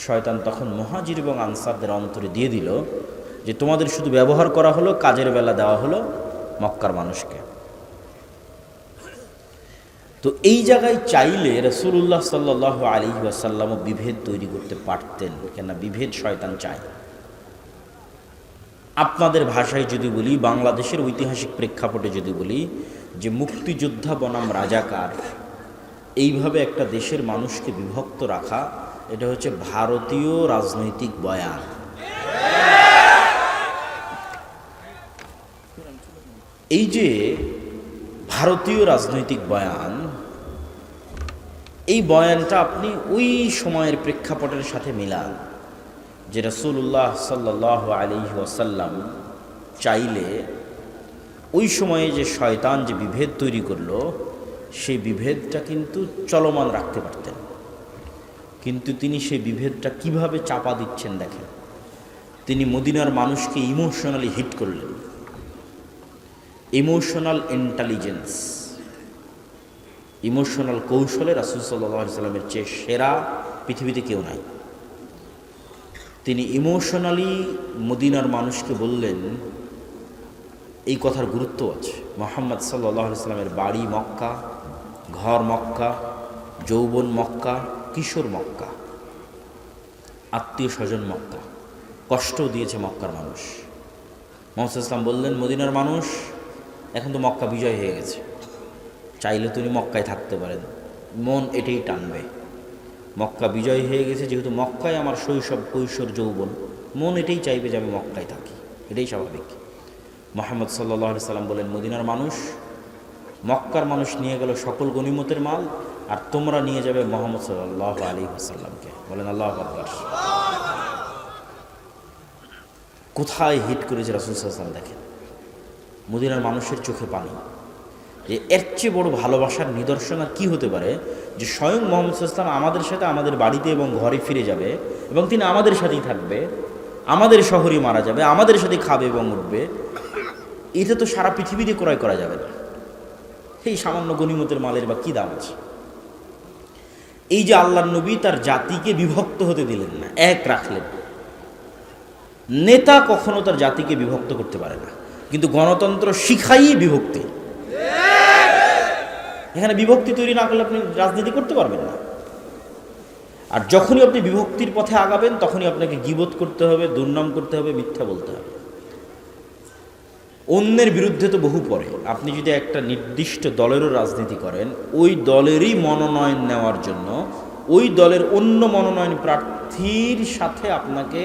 শয়তান তখন মুহাজির এবং আনসারদের অন্তরে দিয়ে দিল যে তোমাদের শুধু ব্যবহার করা হলো, কাজের বেলা দেওয়া হলো মক্কার মানুষকে। তো এই জায়গায় চাইলে রাসূলুল্লাহ সাল্লাল্লাহু আলাইহি ওয়াসাল্লামও বিভেদ তৈরি করতে পারতেন, কেন বিভেদ শয়তান চায়। আপনাদের ভাষায় যদি বলি, বাংলাদেশের ঐতিহাসিক প্রেক্ষাপটে যদি বলি যে মুক্তিযোদ্ধা বনাম রাজাকার, এইভাবে একটা দেশের মানুষকে বিভক্ত রাখা, এটা হচ্ছে ভারতীয় রাজনৈতিক বয়ান। এই যে ভারতীয় রাজনৈতিক বয়ান, এই বয়ানটা আপনি ওই সময়ের প্রেক্ষাপটের সাথে মিলান যে রাসূলুল্লাহ সাল্লাল্লাহু আলাইহি ওয়াসাল্লাম চাইলে ওই সময়ে যে শয়তান যে বিভেদ তৈরি করলো, সেই বিভেদটা কিন্তু চলমান রাখতে পারতেন। কিন্তু তিনি সেই বিভেদটা কিভাবে চাপা দিচ্ছেন দেখেন। তিনি মদিনার মানুষকে ইমোশনালি হিট করলেন। ইমোশনাল ইন্টেলিজেন্স, ইমোশনাল কৌশলে রাসূল সাল্লাল্লাহু আলাইহি ওয়াসাল্লামের চেয়ে সেরা পৃথিবীতে কেউ নাই। তিনি ইমোশনালি মদিনার মানুষকে বললেন, এই কথার গুরুত্ব আছে, মুহাম্মদ সাল্লাল্লাহু আলাইহি ওয়াসাল্লামের বাড়ি মক্কা, ঘর মক্কা, যৌবন মক্কা, কিশোর মক্কা, আত্মীয় স্বজন মক্কা, কষ্ট দিয়েছে মক্কার মানুষ। মুহাম্মদ সাল্লাল্লাহু আলাইহি ওয়াসাল্লাম বললেন, মদিনার মানুষ এখন তো মক্কা বিজয় হয়ে গেছে, চাইলে তিনি মক্কায় থাকতে পারেন, মন এটাই টানবে। মক্কা বিজয় হয়ে গেছে, যেহেতু মক্কায় আমার শৈশব কৈশোর যৌবন, মন এটাই চাইবে যে আমি মক্কায় থাকি, এটাই স্বাভাবিক। মুহাম্মদ সাল্লাল্লাহু আলাইহি ওয়াসাল্লাম বলেন, মদিনার মানুষ, মক্কার মানুষ নিয়ে গেল সকল গনিমতের মাল, আর তোমরা নিয়ে যাবে মুহাম্মদ সাল্লাল্লাহু আলাইহি ওয়াসাল্লামকে। বলেন আল্লাহু আকবার। কোথায় হিট করেছে রাসূল সাল্লাল্লাহু আলাইহি ওয়াসাল্লাম দেখেন। মদিনার মানুষের চোখে পানি, যে এর চেয়ে বড় ভালোবাসার নিদর্শন আর কী হতে পারে যে স্বয়ং মুহাম্মদ সাল্লাল্লাহু আলাইহি ওয়াসাল্লাম আমাদের সাথে আমাদের বাড়িতে এবং ঘরে ফিরে যাবে, এবং তিনি আমাদের সাথেই থাকবে, আমাদের শহরে মারা যাবে, আমাদের সাথে খাবে এবং উঠবে। এটা তো সারা পৃথিবীতে ক্রয় করা যাবে না। এই সামান্য গনিমতের মালের বা কী দাম আছে? এই যে আল্লাহর নবী তার জাতিকে বিভক্ত হতে দিলেন না, এক রাখলেন। নেতা কখনো তার জাতিকে বিভক্ত করতে পারে না, কিন্তু গণতন্ত্র শিখাই বিভক্তি। এখানে বিভক্তি তৈরি না করলে আপনি রাজনীতি করতে পারবেন না। আর যখনই আপনি বিভক্তির পথে আগাবেন, তখনই আপনাকে গীবত করতে হবে, দুর্নাম করতে হবে, মিথ্যা বলতে হবে। অন্যের বিরুদ্ধে তো বহু পরে। আপনি যদি একটা নির্দিষ্ট দলেরও রাজনীতি করেন, ওই দলেরই মনোনয়ন নেওয়ার জন্য ওই দলের অন্য মনোনয়ন প্রার্থীর সাথে আপনাকে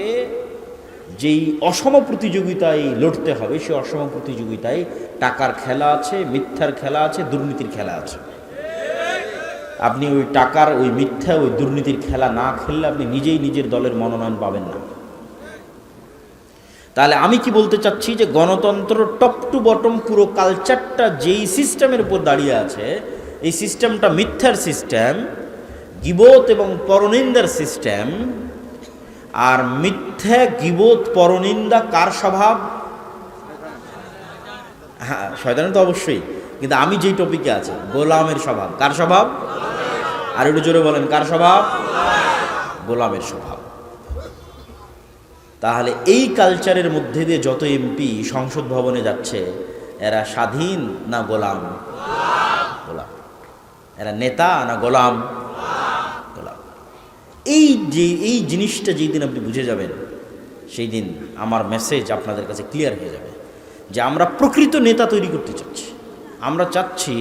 যেই অসম প্রতিযোগিতায় লড়তে হবে, সেই অসম প্রতিযোগিতায় টাকার খেলা আছে, মিথ্যার খেলা আছে, দুর্নীতির খেলা আছে। আপনি ওই টাকার, ওই মিথ্যা, ওই দুর্নীতির খেলা না খেললে আপনি নিজেই নিজের দলের মনোনয়ন পাবেন না। তাহলে আমি কি বলতে চাচ্ছি যে গণতন্ত্র টপ টু বটম পুরো কালচারটা যেই সিস্টেমের উপর দাঁড়িয়ে আছে, এই সিস্টেমটা মিথ্যার সিস্টেম, গীবত এবং পরনিন্দার সিস্টেম। আর মিথ্যা, গীবত, পরনিন্দা কার স্বভাব? হ্যাঁ, শয়তানের তো অবশ্যই, কিন্তু আমি যেই টপিকে আছি, গোলামের স্বভাব। কার স্বভাব? আর একটু জোরে বলেন, কার স্বভাব? গোলামের স্বভাব। তাহলে এই কালচারের মধ্যে দিয়ে যত এমপি সংসদ ভবনে যাচ্ছে, এরা স্বাধীন না গোলাম? গোলাম। এরা নেতা না গোলাম? গোলাম। এই জিনিসটা যেই দিন আপনি বুঝে যাবেন, সেই দিন আমার মেসেজ আপনাদের কাছে ক্লিয়ার হয়ে যাবে যে আমরা প্রকৃত নেতা তৈরি করতে চাচ্ছি। আমরা চাচ্ছি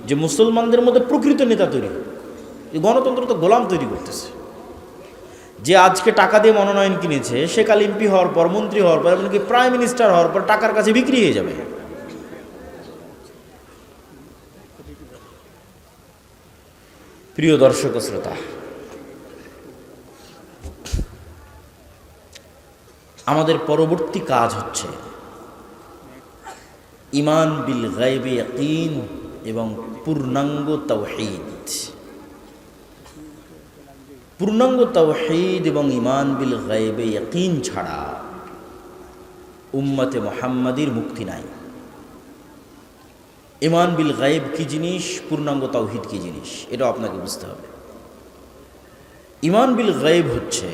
যে মুসলমানদের মধ্যে প্রকৃত নেতা তৈরি হোক। এই গণতন্ত্র তো গোলাম তৈরি করতেছে। যে আজকে টাকা দিয়ে মনোনয়ন কিনেছে সে কাল এমপি হওয়ার পর, মন্ত্রী হওয়ার পর, এমনকি প্রাইম মিনিস্টার হওয়ার পর টাকার কাছে বিক্রি হয়ে যাবে। প্রিয় দর্শক ও শ্রোতা, আমাদের পরবর্তী কাজ হচ্ছে ঈমান বিল গায়বে ইয়াকিন এবং পূর্ণাঙ্গ তাওহীদ। পূর্ণাঙ্গ তাওহীদ এবং ঈমান বিল গায়বে ইয়াকিন ছাড়া উম্মতে মুহাম্মাদির মুক্তি নাই। ঈমান বিল গায়ব কি জিনিস, পূর্ণাঙ্গ তাওহীদ কি জিনিস, এটা আপনাকে বুঝতে হবে। ঈমান বিল গায়ব হচ্ছে,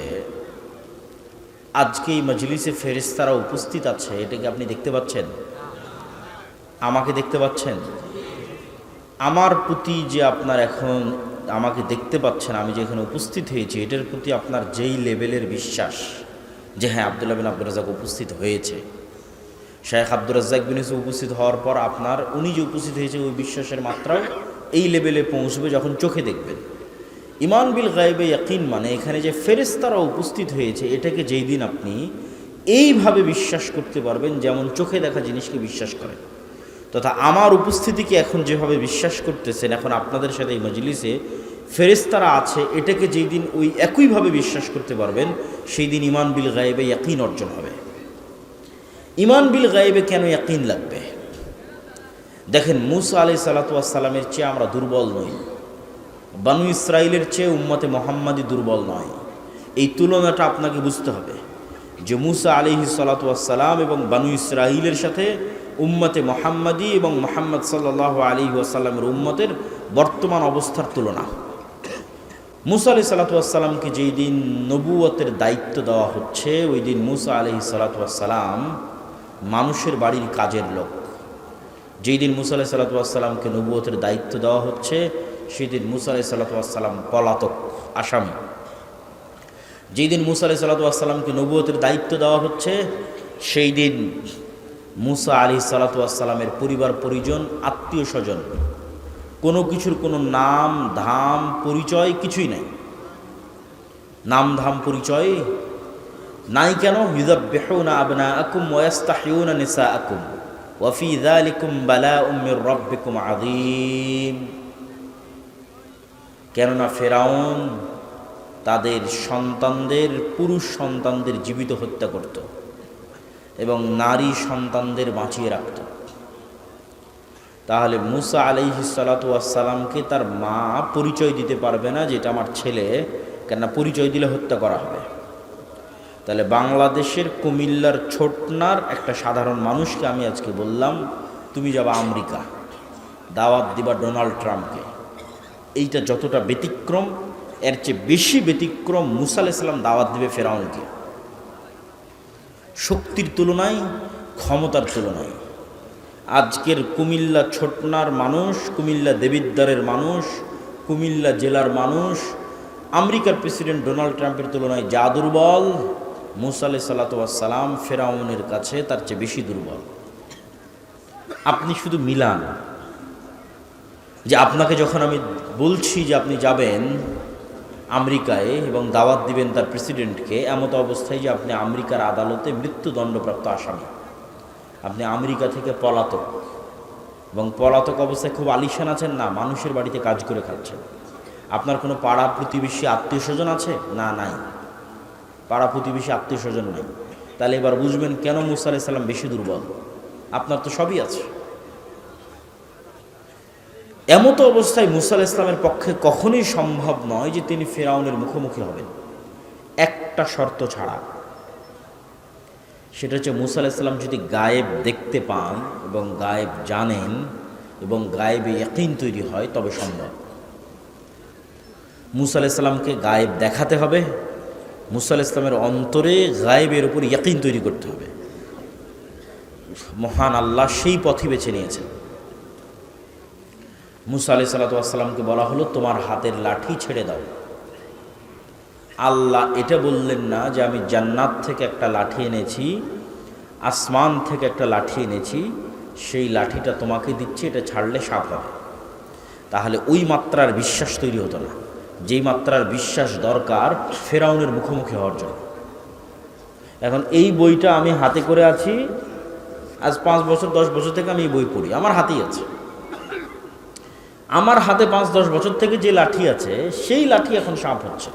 আজকে এই মজলিসে ফেরেশতারা উপস্থিত আছে, এটাকে আপনি দেখতে পাচ্ছেন? আমাকে দেখতে পাচ্ছেন? আমার প্রতি যে আপনার এখন আমাকে দেখতে পাচ্ছেন, আমি যে এখানে উপস্থিত হয়েছি, এটার প্রতি আপনার যেই লেভেলের বিশ্বাস যে হ্যাঁ আব্দুল্লাহ বিন আব্দুর রাজ্জাক উপস্থিত হয়েছে, শেখ আব্দুর রাজ্জাক বিন ইউসুফ উপস্থিত হওয়ার পর আপনার উনি যে উপস্থিত হয়েছে ওই বিশ্বাসের মাত্রাও এই লেভেলে পৌঁছবে যখন চোখে দেখবেন। ঈমান বিল গায়বে ইয়াকিন মানে এখানে যে ফেরেশতারা উপস্থিত হয়েছে এটাকে যেই দিন আপনি এইভাবে বিশ্বাস করতে পারবেন যেমন চোখে দেখা জিনিসকে বিশ্বাস করেন, তথা আমার উপস্থিতিকে এখন যেভাবে বিশ্বাস করতেছেন এখন আপনাদের সাথে এই মজলিসে ফেরেশতারা আছে, এটাকে যেই দিন ওই একইভাবে বিশ্বাস করতে পারবেন সেই দিন ঈমান বিল গায়বে ইয়াকিন অর্জন হবে। ঈমান বিল গায়বে কেন ইয়াকিন লাগবে? দেখেন, মূসা আলাইহিস সালাতু ওয়াস সালামের চেয়ে আমরা দুর্বল নই, বানু ইসরাইলের চেয়ে উম্মতে মুহাম্মাদি দুর্বল নয়। এই তুলনাটা আপনাকে বুঝতে হবে যে মূসা আলাইহিস সালাতু ওয়াস সালাম এবং বানু ইসরাইলের সাথে উম্মতে মুহাম্মাদি এবং মুহাম্মদ সাল্লাল্লাহু আলাইহি ওয়াসাল্লামের উম্মতের বর্তমান অবস্থার তুলনা। মূসা আলাইহিস সালাতু ওয়াস সালামকে যেই দিন নবুয়তের দায়িত্ব দেওয়া হচ্ছে ওই দিন মূসা আলাইহিস সালাতু ওয়াস সালাম মানুষের বাড়ির কাজের লোক। যেই দিন মূসা আলাইহিস সালাতু ওয়াস সালামকে নবুয়তের দায়িত্ব দেওয়া হচ্ছে সেই দিন মূসা আলাইহিস সালাতু ওয়াস সালাম পলাতক, আসামি। যেই দিন মূসা আলাইহিস সালাতু ওয়াস সালামকে নবুয়তের দায়িত্ব দেওয়া হচ্ছে সেই দিন মূসা আলাইহিস সালাতু ওয়াস সালামের পরিবার পরিজন, আত্মীয় স্বজন, কোনো কিছুর কোনো নাম ধাম পরিচয় কিছুই নাই। নাম ধাম পরিচয় নাই কেন? ইউযাব্বিহুনা আবনাআকুম ওয়া ইস্তাহয়ুনা নিসাআকুম ওয়া ফী যালিকুম বালাউম মির রাব্বিকুম আযীম। কেননা ফেরাউন তাদের সন্তানদের, পুরুষ সন্তানদের জীবিত হত্যা করত এবং নারী সন্তানদের বাঁচিয়ে রাখত। তাহলে মূসা আলাইহিস সালাতু ওয়াস সালামকে তার মা পরিচয় দিতে পারবে না যে এটা আমার ছেলে, কেননা পরিচয় দিলে হত্যা করা হবে। তাহলে বাংলাদেশের কুমিল্লার ছোটনার একটা সাধারণ মানুষকে আমি আজকে বললাম তুমি যাবা আমেরিকা, দাওয়াত দিবা ডোনাল্ড ট্রাম্পকে, এইটা যতটা ব্যতিক্রম এর চেয়ে বেশি ব্যতিক্রম মূসা আলাইহিস সালাম দাওয়াত দিবে ফেরাউনকে। শক্তির তুলনায়, ক্ষমতার তুলনায় আজকের কুমিল্লা ছোটনার মানুষ, কুমিল্লা দেবিদ্বারের মানুষ, কুমিল্লা জেলার মানুষ আমেরিকার প্রেসিডেন্ট ডোনাল্ড ট্রাম্পের তুলনায় যা দুর্বল, মূসা আলাইহিস সালাতু ওয়াস সালাম ফেরাউনের কাছে তার চেয়ে বেশি দুর্বল। আপনি শুধু মিলান যে আপনাকে যখন আমি বলছি যে আপনি যাবেন আমেরিকায় এবং দাওয়াত দিবেন তার প্রেসিডেন্টকে, এমত অবস্থায় যে আপনি আমেরিকার আদালতে মৃত্যুদণ্ডপ্রাপ্ত আসামি, আপনি আমেরিকা থেকে পলাতক, এবং পলাতক অবস্থায় খুব আলিশান আছেন না, মানুষের বাড়িতে কাজ করে খাচ্ছেন। আপনার কোনো পাড়া প্রতিবেশী আত্মীয় স্বজন আছে? না, নাই। পাড়া প্রতিবেশী আত্মীয় স্বজন নাই। তাহলে এবার বুঝবেন কেন মূসা আলাইহিস সালাম বেশি দুর্বল। আপনার তো সবই আছে। এমতো অবস্থায় মূসা আলাইহিস সালামের পক্ষে কখনোই সম্ভব নয় যে তিনি ফেরাউনের মুখোমুখি হবেন, একটা শর্ত ছাড়া। সেটা হচ্ছে মূসা আলাইহিস সালাম যদি গায়েব দেখতে পান এবং গায়েব জানেন এবং গায়েবে ইয়াকিন তৈরি হয় তবে সম্ভব। মূসা আলাইহিস সালামকে গায়েব দেখাতে হবে, মূসা আলাইহিস সালামের অন্তরে গায়েবের উপর ইয়াকিন তৈরি করতে হবে। মহান আল্লাহ সেই পথই বেছে নিয়েছেন। মূসা আলাইহিস সালাতু ওয়াস সালামকে বলা হলো তোমার হাতের লাঠি ছেড়ে দাও। আল্লাহ এটা বললেন না যে আমি জান্নাত থেকে একটা লাঠি এনেছি, আসমান থেকে একটা লাঠি এনেছি, সেই লাঠিটা তোমাকে দিচ্ছি, এটা ছাড়লে সাপ হবে। তাহলে ওই মাত্রার বিশ্বাস তৈরি হতো না। যেই মাত্রার বিশ্বাস দরকার ফেরাউনের মুখোমুখি হওয়ার জন্য। এখন এই বইটা আমি হাতে করে আছি, আজ 5 বছর 10 বছর থেকে আমি এই বই পড়ি, আমার হাতেই আছে। আমার হাতে 5-10 বছর থেকে যে লাঠি আছে সেই লাঠি এখন সাপ হচ্ছে।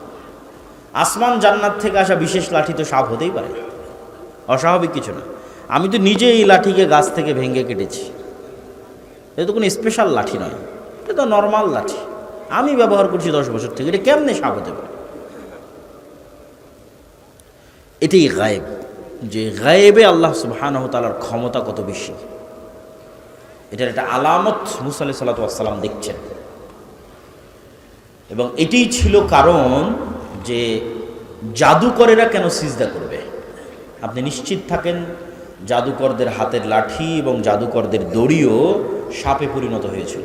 আসমান জান্নাত থেকে আসা বিশেষ লাঠি তো সাপ হতেই পারে, অস্বাভাবিক কিছু না। আমি তো নিজে এই লাঠিকে গাছ থেকে ভেঙে কেটেছি, এটা তো কোনো স্পেশাল লাঠি নয়, এটা তো নর্মাল লাঠি, আমি ব্যবহার করছি 10 বছর থেকে। এটা কেমনে সাপ হতে পারে? এটাই গায়েব, যে গায়েবে আল্লাহ সুবহানাহু ওয়া তাআলার ক্ষমতা কত বেশি, এটার একটা আলামত মুসা আলাইহিস সালাতু ওয়াস সালাম দেখছেন। এবং এটাই ছিল কারণ যে জাদুকরেরা কেন সিজদা করবে। আপনি নিশ্চিত থাকেন জাদুকরদের হাতের লাঠি এবং জাদুকরদের দড়িও সাপে পরিণত হয়েছিল।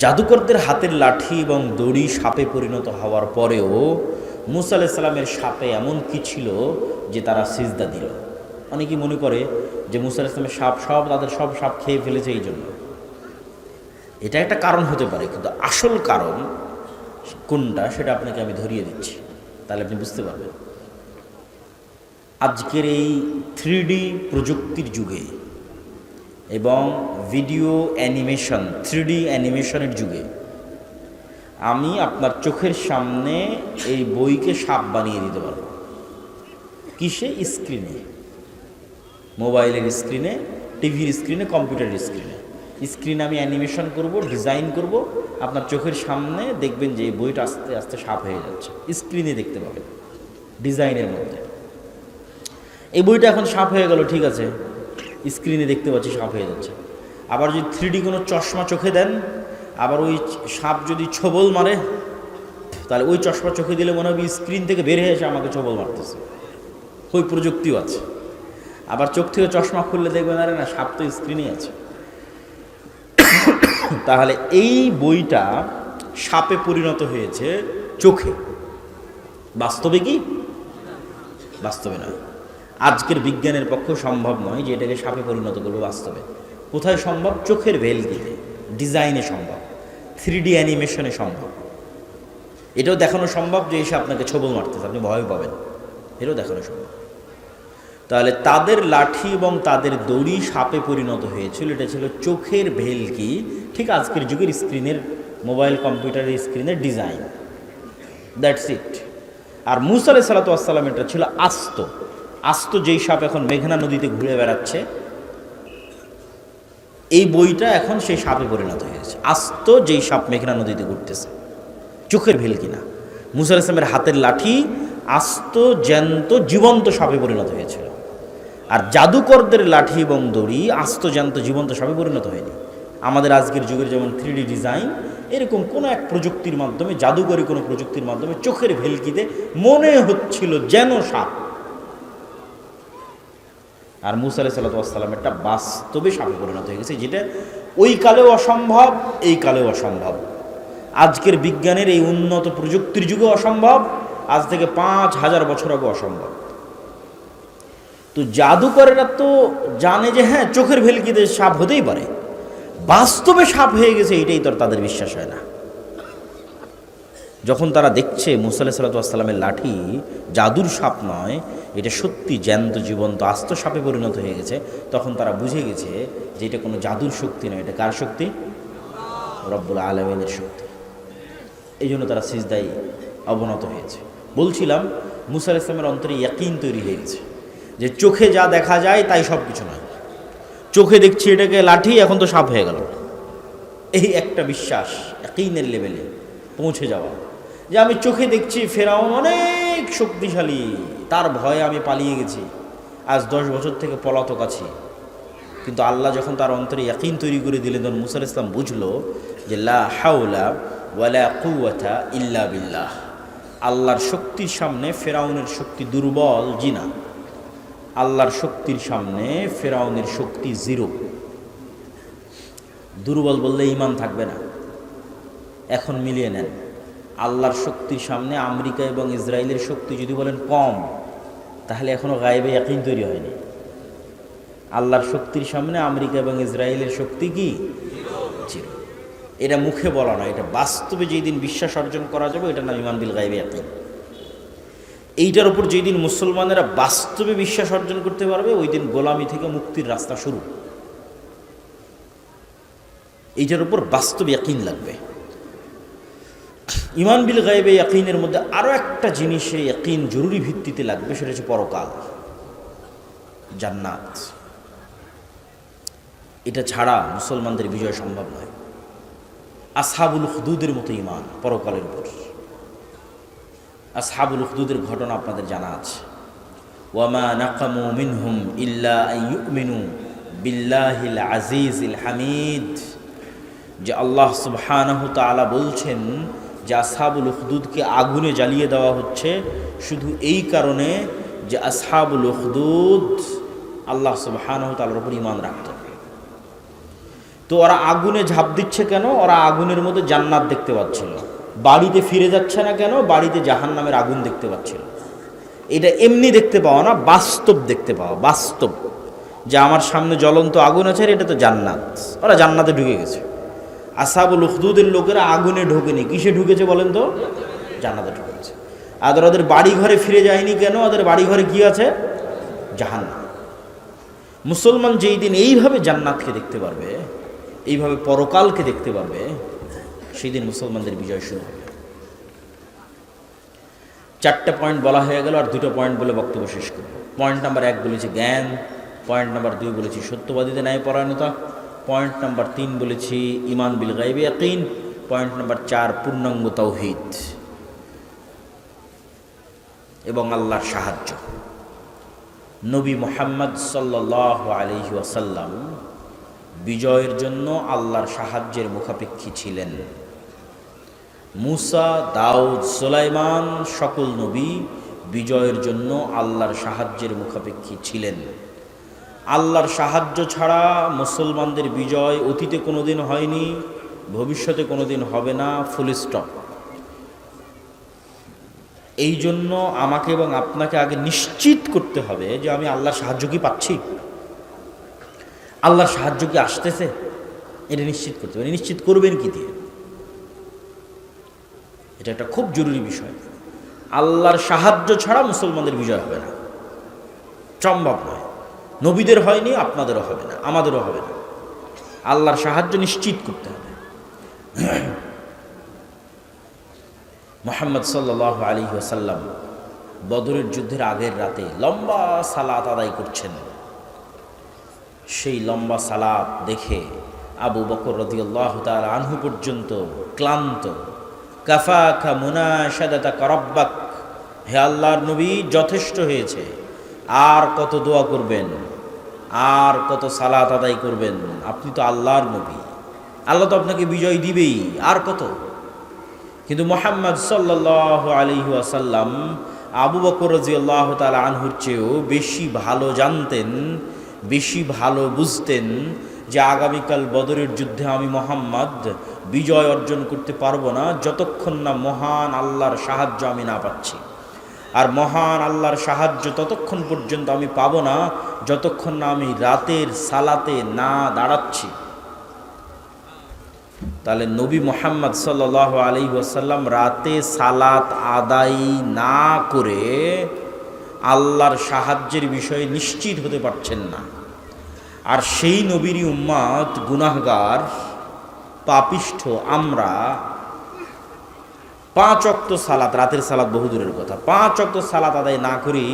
জাদুকরদের হাতের লাঠি এবং দড়ি সাপে পরিণত হওয়ার পরেও মুসা আলাইহিস সালামের সাপে এমন কি ছিল যে তারা সিজদা দিল। অনেকেই মনে করে যে মুসা আলাইহিস সালামের সাপ তাদের সব সাপ খেয়ে ফেলেছে এই জন্য। এটা একটা কারণ হতে পারে, কিন্তু আসল কারণ কোনটা সেটা আপনাকে আমি ধরিয়ে দিচ্ছি, তাহলে আপনি বুঝতে পারবেন। আজকের এই 3D প্রযুক্তির যুগে এবং ভিডিও অ্যানিমেশন 3D অ্যানিমেশনের যুগে আমি আপনার চোখের সামনে এই বইকে সাপ বানিয়ে দিতে পারব। কিসে? স্ক্রিনে, মোবাইলের স্ক্রিনে, টিভির স্ক্রিনে, কম্পিউটারের স্ক্রিনে আমি অ্যানিমেশন করব, ডিজাইন করব, আপনার চোখের সামনে দেখবেন যে এই বইটা আস্তে আস্তে সাপ হয়ে যাচ্ছে, স্ক্রিনে দেখতে পাবেন ডিজাইনের মধ্যে। এই বইটা এখন সাপ হয়ে গেল, ঠিক আছে, স্ক্রিনে দেখতে পাচ্ছি সাপ হয়ে যাচ্ছে। আবার যদি 3D কোনো চশমা চোখে দেন, আবার ওই সাপ যদি ছোবল মারে, তাহলে ওই চশমা চোখে দিলে মনে হবে স্ক্রিন থেকে বের হয়ে এসে আমাকে ছোবল মারতেছে, ওই প্রযুক্তিও আছে। আবার চোখ থেকে চশমা খুললে দেখবেন আরে না, সাপ তো স্ক্রিনেই আছে। তাহলে এই বইটা সাপে পরিণত হয়েছে চোখে। বাস্তবে কি? বাস্তবে নয়। আজকের বিজ্ঞানের পক্ষে সম্ভব নয় যে এটাকে সাপে পরিণত করবে বাস্তবে। কোথায় সম্ভব? চোখের ভেলকিতে, ডিজাইনে সম্ভব, 3D অ্যানিমেশনে সম্ভব। এটাও দেখানো সম্ভব যে এসে আপনাকে ছোবল মারতেছে, আপনি ভয় পাবেন, এটাও দেখানো সম্ভব। তাহলে তাদের লাঠি এবং তাদের দড়ি সাপে পরিণত হয়েছিল, এটা ছিল চোখের ভেলকি, ঠিক আজকের যুগের স্ক্রিনের, মোবাইল কম্পিউটারের স্ক্রিনের ডিজাইন, দ্যাটস ইট। আর মুসা আলাইহিস সালাতু ওয়াস সালাম এটা ছিল আস্ত যেই সাপ এখন মেঘনা নদীতে ঘুরে বেড়াচ্ছে, এই বইটা এখন সেই সাপে পরিণত হয়েছে। আস্ত যেই সাপ মেঘনা নদীতে ঘুরতেছে, চোখের ভেলকি না। মুসা আলাইহিস সালামের হাতের লাঠি আস্ত জ্যান্ত জীবন্ত সাপে পরিণত হয়েছিল। আর জাদুকরদের লাঠি এবং দড়ি আস্ত জ্যান্ত জীবন্ত সাপে পরিণত হয়নি। আমাদের আজকের যুগের যেমন 3D ডিজাইন, এরকম কোনো এক প্রযুক্তির মাধ্যমে, জাদুকরী কোনো প্রযুক্তির মাধ্যমে চোখের ভেলকিতে মনে হচ্ছিল যেন সাপ। আর মুসা আলাইহিস সালাতু ওয়াস সালামেরটা বাস্তবে সাপে পরিণত হয়ে গেছে, যেটা ওই কালেও অসম্ভব, এই কালেও অসম্ভব। আজকের বিজ্ঞানের এই উন্নত প্রযুক্তির যুগে অসম্ভব, আজ থেকে 5000 বছর আগে অসম্ভব। তো জাদুকরেরা তো জানে যে হ্যাঁ চোখের ভেলকিতে সাপ হতেই পারে, বাস্তবে সাপ হয়ে গেছে এটাই তো তাদের বিশ্বাস হয় না। যখন তারা দেখছে মুসা আলাইহিস সালাতু ওয়াস সালামের লাঠি জাদুর সাপ নয়, এটা সত্যি জ্যান্ত জীবন্ত আস্ত সাপে পরিণত হয়ে গেছে, তখন তারা বুঝে গেছে যে এটা কোনো জাদুর শক্তি নয়, এটা কার শক্তি? রব্বুল আলামিনের শক্তি। এই জন্য তারা সিজদায় অবনত হয়েছে। বলছিলাম মুসা আলাইহিস সালামের অন্তরে ইয়াকিন তৈরি হয়ে গেছে যে চোখে যা দেখা যায় তাই সব কিছু নয়। চোখে দেখছি এটাকে লাঠি, এখন তো সাপ হয়ে গেল। এই একটা বিশ্বাস, ইয়াকিনের লেভেলে পৌঁছে যাওয়া, যে আমি চোখে দেখছি ফেরাউন অনেক শক্তিশালী, তার ভয়ে আমি পালিয়ে গেছি, আজ 10 বছর থেকে পলাতক আছি। কিন্তু আল্লাহ যখন তার অন্তরে ইয়াকিন তৈরি করে দিলেন, তখন মুসা আলাইহিস সালাম বুঝলো যে লা হাওলা ওয়ালা কুওয়াতা ইল্লা বিল্লাহ, আল্লাহর শক্তির সামনে ফেরাউনের শক্তি দুর্বল, জিনা। আল্লাহর শক্তির সামনে ফেরাউনের শক্তি জিরো। দুর্বল বললে ঈমান থাকবে না। এখন মিলিয়ে নেন, আল্লাহর শক্তির সামনে আমেরিকা এবং ইসরায়েলের শক্তি যদি বলেন কম, তাহলে এখনও গায়েবে ইয়াকিন তৈরি হয়নি। আল্লাহর শক্তির সামনে আমেরিকা এবং ইসরায়েলের শক্তি কি? জিরো। এটা মুখে বলা না, এটা বাস্তবে যেই দিন বিশ্বাস অর্জন করা যাবে এটার নাম ঈমান বিল গায়বি ইয়াকিন। এইটার উপর যেই দিন মুসলমানেরা বাস্তবে বিশ্বাস অর্জন করতে পারবে ওই দিন গোলামি থেকে মুক্তির রাস্তা শুরু। এইটার উপর বাস্তব ইয়াকিন লাগবে। ঈমান বিল গায়বি ইয়াকিনের মধ্যে আরও একটা জিনিসে ইয়াকিন জরুরি ভিত্তিতে লাগবে, সেটা হচ্ছে পরকাল, জান্নাত। এটা ছাড়া মুসলমানদের বিজয় সম্ভব নয়। আসহাবুল উখদুদের মতো ঈমান পরকালের উপর। আসহাবুল উখদুদের ঘটনা আপনাদের জানা আছে। ওয়ামা নাকামু মিনহুম ইল্লা আন ইউমিনু বিল্লাহিল আজিজিল হামিদ, যে আল্লাহ সুবহানাহু তাআলা বলছেন যে আসহাবুল উখদুদকে আগুনে জ্বালিয়ে দেওয়া হচ্ছে শুধু এই কারণে যে আসহাবুল উখদুদ আল্লাহ সুবহানাহু তাআলার উপর ঈমান রাখত। তো ওরা আগুনে ঝাঁপ দিচ্ছে কেন? ওরা আগুনের মধ্যে জান্নাত দেখতে পাচ্ছিল। বাড়িতে ফিরে যাচ্ছে না কেন? বাড়িতে জাহান্নামের আগুন দেখতে পাচ্ছিল। এটা এমনি দেখতে পাওয়া না, বাস্তব দেখতে পাওয়া। বাস্তব যে আমার সামনে জ্বলন্ত আগুন আছে, এটা তো জান্নাত। ওরা জান্নাতে ঢুকে গেছে। আসহাবুল উখদুদের লোকেরা আগুনে ঢোকেনি, কিসে ঢুকেছে বলেন তো? জান্নাতে ঢুকেছে। আর ওদের বাড়ি ঘরে ফিরে যায়নি কেন? ওদের বাড়ি ঘরে কি আছে? জাহান্নাম। মুসলমান যেই দিন এইভাবে জান্নাতকে দেখতে পারবে, এইভাবে পরকালকে দেখতে পারবে, সেই দিন মুসলমানদের বিজয় শুরু হবে। 4টা পয়েন্ট বলা হয়ে গেল, আর 2টো পয়েন্ট বলে বক্তব্য শেষ করব। পয়েন্ট নাম্বার 1 বলেছি জ্ঞান, পয়েন্ট নাম্বার 2 বলেছি সত্যবাদীদের ন্যায়পরায়ণতা, পয়েন্ট নাম্বার 3 বলেছি ঈমান বিল গায়বি ইয়াকিন, পয়েন্ট নাম্বার 4 পূর্ণাঙ্গ তাওহীদ এবং আল্লাহর সাহায্য। নবী মুহাম্মদ সাল্লাল্লাহু আলাইহি ওয়াসাল্লাম বিজয়ের জন্য আল্লাহর সাহায্যের মুখাপেক্ষী ছিলেন। মুসা, দাউদ, সুলাইমান সকল নবী বিজয়ের জন্য আল্লাহর সাহায্যের মুখাপেক্ষী ছিলেন। আল্লাহর সাহায্য ছাড়া মুসলমানদের বিজয় অতীতে কোনোদিন হয়নি, ভবিষ্যতে কোনোদিন হবে না, ফুল স্টপ। এই জন্য আমাকে এবং আপনাকে আগে নিশ্চিত করতে হবে যে আমি আল্লাহর সাহায্য কি পাচ্ছি, আল্লাহর সাহায্য কি আসতেছে, এটা নিশ্চিত করতে হবে। নিশ্চিত করবেন কি দিয়ে? এটা একটা খুব জরুরি বিষয়। আল্লাহর সাহায্য ছাড়া মুসলমানদের বিজয় হবে না, সম্ভব নয়। নবীদের হয়নি, আপনাদেরও হবে না, আমাদেরও হবে না। আল্লাহর সাহায্য নিশ্চিত করতে হবে। মুহাম্মদ সাল্লাল্লাহু আলাইহি ওয়াসাল্লাম বদরের যুদ্ধের আগের রাতে লম্বা সালাত আদায় করছেন। সেই লম্বা সালাত দেখে আবু বকর রাদিয়াল্লাহু তাআলা আনহু পর্যন্ত ক্লান্ত। কাফাকা মুনাশাদাতাকা রাব্বাক, হে আল্লাহর নবী যথেষ্ট হয়েছে, আর কত দোয়া করবেন, আর কত সালাত আদায় করবেন? আপনি তো আল্লাহর নবী, আল্লাহ তো আপনাকে বিজয় দিবেই, আর কত? কিন্তু মুহাম্মদ সাল্লাল্লাহু আলাইহি ওয়াসাল্লাম আবু বকর রাদিয়াল্লাহু তাআলা আনহুর চেয়েও বেশি ভালো জানতেন, বেশি ভালো বুঝতেন যে আগামীকাল বদরের যুদ্ধে আমি মুহাম্মদ বিজয় অর্জন করতে পারবো না যতক্ষণ না মহান আল্লাহর সাহায্য আমি না পাচ্ছি। আর মহান আল্লাহর সাহায্য ততক্ষণ পর্যন্ত আমি পাবো না যতক্ষণ না আমি রাতের সালাতে না দাঁড়াচ্ছি। তাহলে নবী মুহাম্মদ সাল্লাল্লাহু আলাইহি ওয়াসাল্লাম রাতে সালাত আদায় না করে আল্লাহর সাহায্যের বিষয়ে নিশ্চিত হতে পারছেন না। আর সেই নবীরই উম্মত গুনাহগার, পাপিষ্ঠ আমরা 5 ওয়াক্ত সালাত, রাতের সালাত বহুদূরের কথা, 5 ওয়াক্ত সালাত আদায় না করি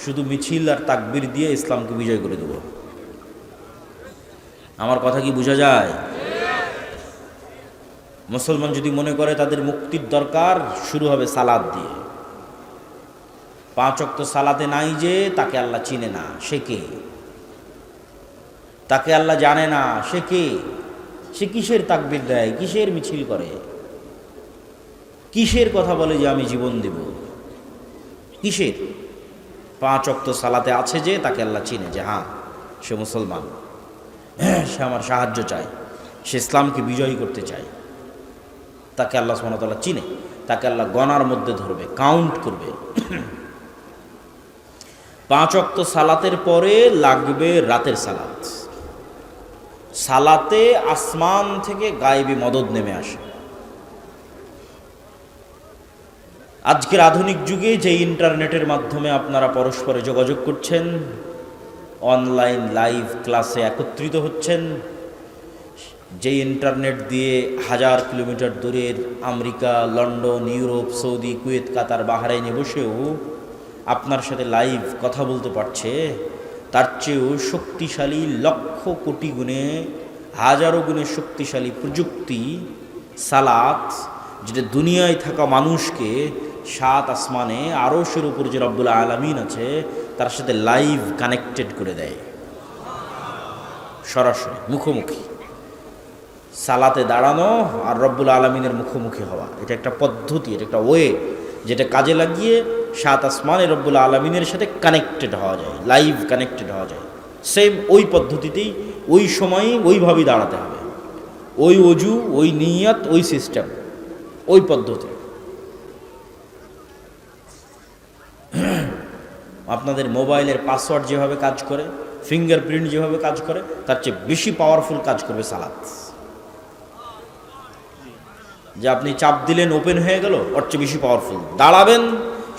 শুধু মিছিল আর তাকবীর দিয়ে ইসলামকে বিজয় করে দেব। আমার কথা কি বোঝা যায়? মুসলমান যদি মনে করে তাদের মুক্তির দরকার, শুরু হবে সালাত দিয়ে। 5 ওয়াক্ত সালাতে নাই যে তাকে আল্লাহ চিনে না, সে কে? তাকে আল্লাহ জানে না, সে কে? সে কিসের তাকবীর দেয়, কিসের মিছিল করে, কিসের কথা বলে যে আমি জীবন দেব, কিসের? 5 ওয়াক্ত সালাতে আছে যে তাকে আল্লাহ চিনে, যে হ্যাঁ সে মুসলমান, সে আমার সাহায্য চায়, সে ইসলামকে বিজয়ী করতে চায়। তাকে আল্লাহ সুবহানাহু ওয়া তাআলা চিনে, তাকে আল্লাহ গণার মধ্যে ধরবে, কাউন্ট করবে। 5 ওয়াক্ত সালাতের পরে লাগবে রাতের সালাত। সালাতে আসমান থেকে গায়েবী মদদ নেমে আসে। আজকের আধুনিক যুগে যে ইন্টারনেটের মাধ্যমে আপনারা পরস্পরে যোগাযোগ করছেন, অনলাইন লাইভ ক্লাসে একত্রিত হচ্ছেন, যে ইন্টারনেট দিয়ে 1000 কিলোমিটার দূরের America, London, Europe, Saudi, Kuwait, Qatar, বাহরাইনে বসেও আপনার সাথে লাইভ কথা বলতে পারছে, তার চেয়েও শক্তিশালী লক্ষ কোটি গুণে, হাজারো গুণে শক্তিশালী প্রযুক্তি সালাত, যেটা দুনিয়ায় থাকা মানুষকে 7 আসমানে আরশের উপর যে রব্বুল আলামিন আছে তার সাথে লাইভ কানেক্টেড করে দেয়, সরাসরি মুখোমুখি। সালাতে দাঁড়ানো আর রব্বুল আলামিনের মুখোমুখি হওয়া, এটা একটা পদ্ধতি, এটা একটা ওয়ে, যেটা কাজে লাগিয়ে 7 আসমানে রব্বুল আলামিনের সাথে কানেক্টেড হওয়া যায়, লাইভ কানেক্টেড হওয়া যায়। সেম ওই পদ্ধতিতেই, ওই সময়ই ওইভাবেই দাঁড়াতে হবে, ওই অজু, ওই নিয়াত, ওই সিস্টেম, ওই পদ্ধতি। আপনাদের মোবাইলের পাসওয়ার্ড যেভাবে কাজ করে, ফিঙ্গারপ্রিন্ট যেভাবে কাজ করে, তার চেয়ে বেশি পাওয়ারফুল কাজ করবে সালাত। যে আপনি চাপ দিলেন ওপেন হয়ে গেল, ওর চেয়ে বেশি পাওয়ারফুল। দাঁড়াবেন,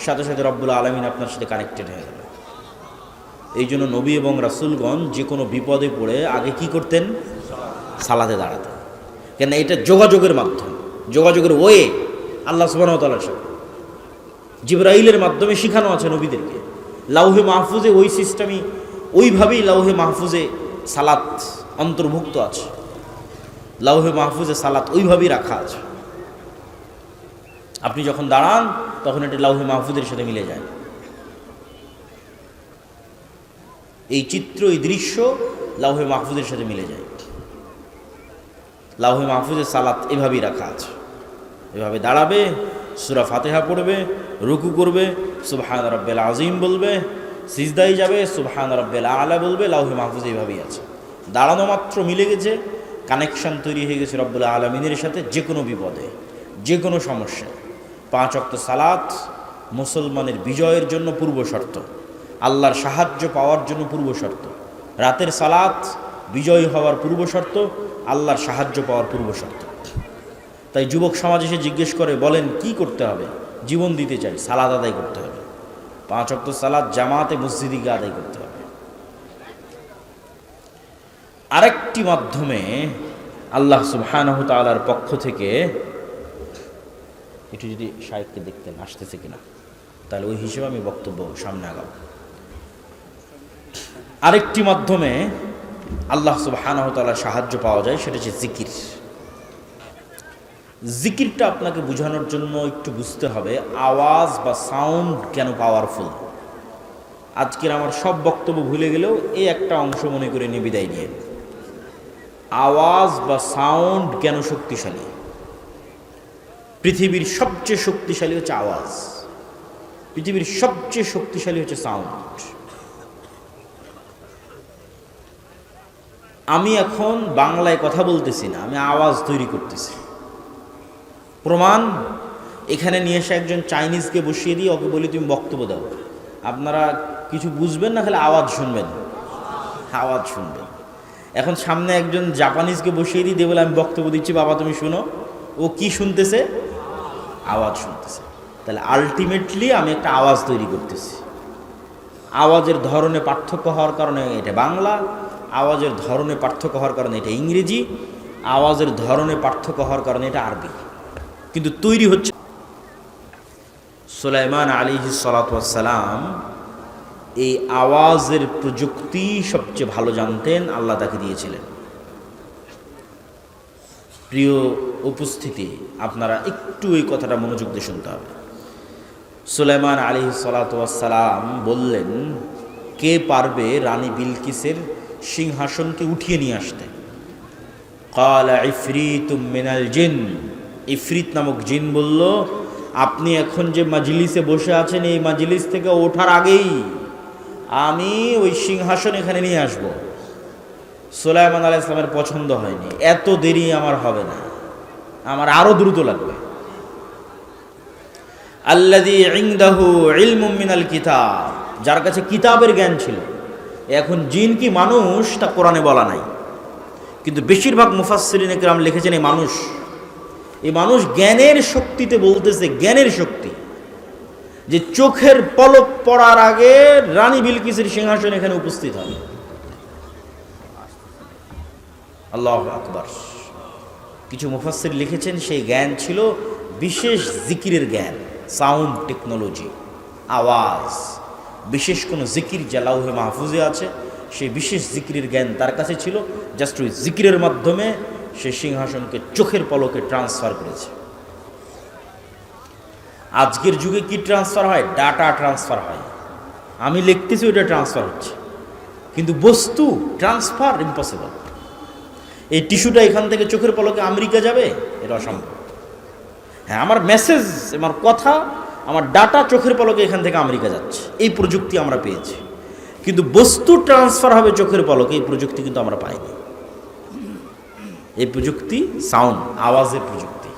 সাথে সাথে রব্বুল আলামিন আপনার সাথে কানেক্টেড হয়ে গেল। এই জন্য নবী এবং রাসূলগণ যে কোনো বিপদে পড়ে আগে কি করতেন? সালাতে দাঁড়াতেন। কেন? এটা যোগাযোগের মাধ্যম, যোগাযোগের ওয়ে আল্লাহ সুবহানাহু ওয়া তাআলার সাথে। জিবরাইলের মাধ্যমে শিখানো আছে নবীদেরকে। লাউহে মাহফুজে ওই সিস্টেমই, ওইভাবেই লাউহে মাহফুজে সালাত অন্তর্ভুক্ত আছে। লাউহে মাহফুজে সালাত ওইভাবেই রাখা আছে। আপনি যখন দাঁড়ান তখন এটা লাউহে মাহফুজের সাথে মিলে যায়। এই চিত্র, এই দৃশ্য লাউহে মাহফুজের সাথে মিলে যায়। লাউহে মাহফুজের সালাত এভাবেই রাখা আছে। এভাবে দাঁড়াবে, সূরা ফাতিহা পড়বে, রুকু করবে, সুবহান রাব্বিল আযীম বলবে, সিজদায় যাবে, সুবহান রাব্বিল আ'লা বলবে। লাউহে মাহফুজ এইভাবেই আছে। দাঁড়ানো মাত্র মিলে গেছে, কানেকশন তৈরি হয়ে গেছে রব্বুল আলামিনের সাথে। যে কোনো বিপদে, যে কোনো সমস্যায় 5 ওয়াক্ত সালাত মুসলমানের বিজয়ের জন্য পূর্ব শর্ত, আল্লাহর সাহায্য পাওয়ার জন্য পূর্ব শর্ত। রাতের সালাত বিজয়ী হওয়ার পূর্ব শর্ত, আল্লাহর সাহায্য পাওয়ার পূর্ব শর্ত। তাই যুবক সমাজ এসে জিজ্ঞেস করে, বলেন কি করতে হবে? জীবন দিতে চাই, সালাত আদায় করতে হবে। 5 ওয়াক্ত সালাত জামাতে মসজিদে গিয়ে আদায় করতে হবে। আরেকটি মাধ্যমে আল্লাহ সুবহানাহু ওয়া তাআলার পক্ষ থেকে, একটু যদি শায়েখকে দেখতেন আসতেছে কিনা, তাহলে ওই হিসেবে আমি বক্তব্য সামনে আগাব। আরেকটি মাধ্যমে আল্লাহ সুবহানাহু ওয়া তাআলার সাহায্য পাওয়া যায়, সেটা হচ্ছে জিকির। জিকিরটা আপনাকে বোঝানোর জন্য একটু বুঝতে হবে আওয়াজ বা সাউন্ড কেন পাওয়ারফুল। আজকের আমার সব বক্তব্য ভুলে গেলেও এই একটা অংশ মনে করে নিয়ে বিদায় নিয়ে, আওয়াজ বা সাউন্ড কেন শক্তিশালী। পৃথিবীর সবচেয়ে শক্তিশালী হচ্ছে আওয়াজ, পৃথিবীর সবচেয়ে শক্তিশালী হচ্ছে সাউন্ড। আমি এখন বাংলায় কথা বলতেছি না, আমি আওয়াজ তৈরি করতেছি। প্রমাণ, এখানে নিয়ে এসে একজন চাইনিজকে বসিয়ে দিয়ে ওকে বলি তুমি বক্তব্য দাও। আপনারা কিছু বুঝবেন না, খালি আওয়াজ শুনবেন, আওয়াজ শুনবেন। এখন সামনে একজন জাপানিজকে বসিয়ে দিয়ে বলে আমি বক্তব্য দিচ্ছি, বাবা তুমি শুনো। ও কি শুনতেছে? আওয়াজ শুনতেছে। তাহলে আলটিমেটলি আমি একটা আওয়াজ তৈরি করতেছি। আওয়াজের ধরনে পার্থক্য হওয়ার কারণে এটা বাংলা, আওয়াজের ধরনে পার্থক্য হওয়ার কারণে এটা ইংরেজি, আওয়াজের ধরনে পার্থক্য হওয়ার কারণে এটা আরবি, কিন্তু তৈরি হচ্ছে। সুলাইমান আলাইহিস সালাতু ওয়াস সালাম এই আওয়াজের প্রযুক্তি সবচেয়ে ভালো জানতেন, আল্লাহ তাকে দিয়েছিলেন। প্রিয় উপস্থিতি, আপনারা একটু এই কথাটা মনোযোগ দিয়ে শুনতে হবে। সুলাইমান আলাইহিস সালাতু ওয়াস সালাম বললেন, কে পারবে রানী বিলকিসের সিংহাসনকে উঠিয়ে নিয়ে আসতে? ক্বালা ইফরিতুম মিনাল জিন, ইফরিত নামক জিন বলল, আপনি এখন যে মাজলিসে বসে আছেন এই মাজলিস থেকে ওঠার আগেই আমি ওই সিংহাসন এখানে নিয়ে আসব। সুলাইমান আলাইহিস সালামের পছন্দ হয়নি, এত দেরি আমার হবে না, আমার আরো দ্রুত লাগবে। আল্লাযী ইনদাহু ইলমুম মিনাল কিতাব, যার কাছে কিতাবের জ্ঞান ছিল। এখন জিন কি মানুষ তা কোরআনে বলা নাই, কিন্তু বেশিরভাগ মুফাসসিরিনে কেরাম লিখেছেন এই মানুষ জ্ঞানের শক্তিতে বলতেছে, জ্ঞানের শক্তি, যে চোখের পলক পড়ার আগে রানী বিলকিসের সিংহাসন এখানে উপস্থিত হবে। আল্লাহু আকবার। কিছু মুফাসসির লিখেছেন সেই জ্ঞান ছিল বিশেষ জিকিরের জ্ঞান, সাউন্ড টেকনোলজি, আওয়াজ, বিশেষ কোনো জিকির যা লাউহে মাহফুজে আছে, সেই বিশেষ জিকিরের জ্ঞান তার কাছে ছিল। জাস্ট ওই জিকিরের মাধ্যমে সে সিংহাসনকে চোখের পলকে ট্রান্সফার করেছে। আজকের যুগে কি ট্রান্সফার হয়? ডাটা ট্রান্সফার হয়। আমি লিখতেছি, ওইটা ট্রান্সফার হচ্ছে, কিন্তু বস্তু ট্রান্সফার ইম্পসিবল। এই টিস্যুটা এখান থেকে চোখের পলকে আমেরিকা যাবে, এটা অসম্ভব। হ্যাঁ, আমার মেসেজ, আমার কথা, আমার ডাটা চোখের পলকে এখান থেকে আমেরিকা যাচ্ছে, এই প্রযুক্তি আমরা পেয়েছি। কিন্তু বস্তু ট্রান্সফার হবে চোখের পলকে, এই প্রযুক্তি কিন্তু আমরা পাইনি। এই প্রযুক্তি সাউন্ড, আওয়াজের প্রযুক্তি,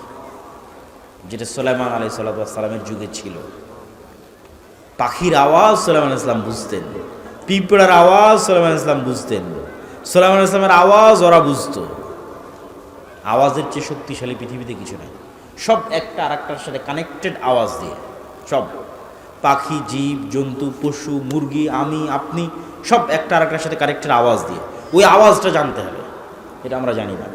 যেটা সুলাইমান আলাইহিস সালামের যুগে ছিল। পাখির আওয়াজ সুলাইমান আলাইহিস সালাম বুঝতেন, পিঁপড়ার আওয়াজ সুলাইমান আলাইহিস সালাম বুঝতেন, সুলাইমান আলাইহিস সালামের আওয়াজ ওরা বুঝতো। আওয়াজের চেয়ে শক্তিশালী পৃথিবীতে কিছু নাই। সব একটা আরেকটার সাথে কানেক্টেড আওয়াজ দিয়ে, সব পাখি, জীব জন্তু, পশু, মুরগি, আমি, আপনি, সব একটা আরেকটার সাথে কানেক্টেড আওয়াজ দিয়ে। ওই আওয়াজটা জানতে হবে, এটা আমরা জানি না।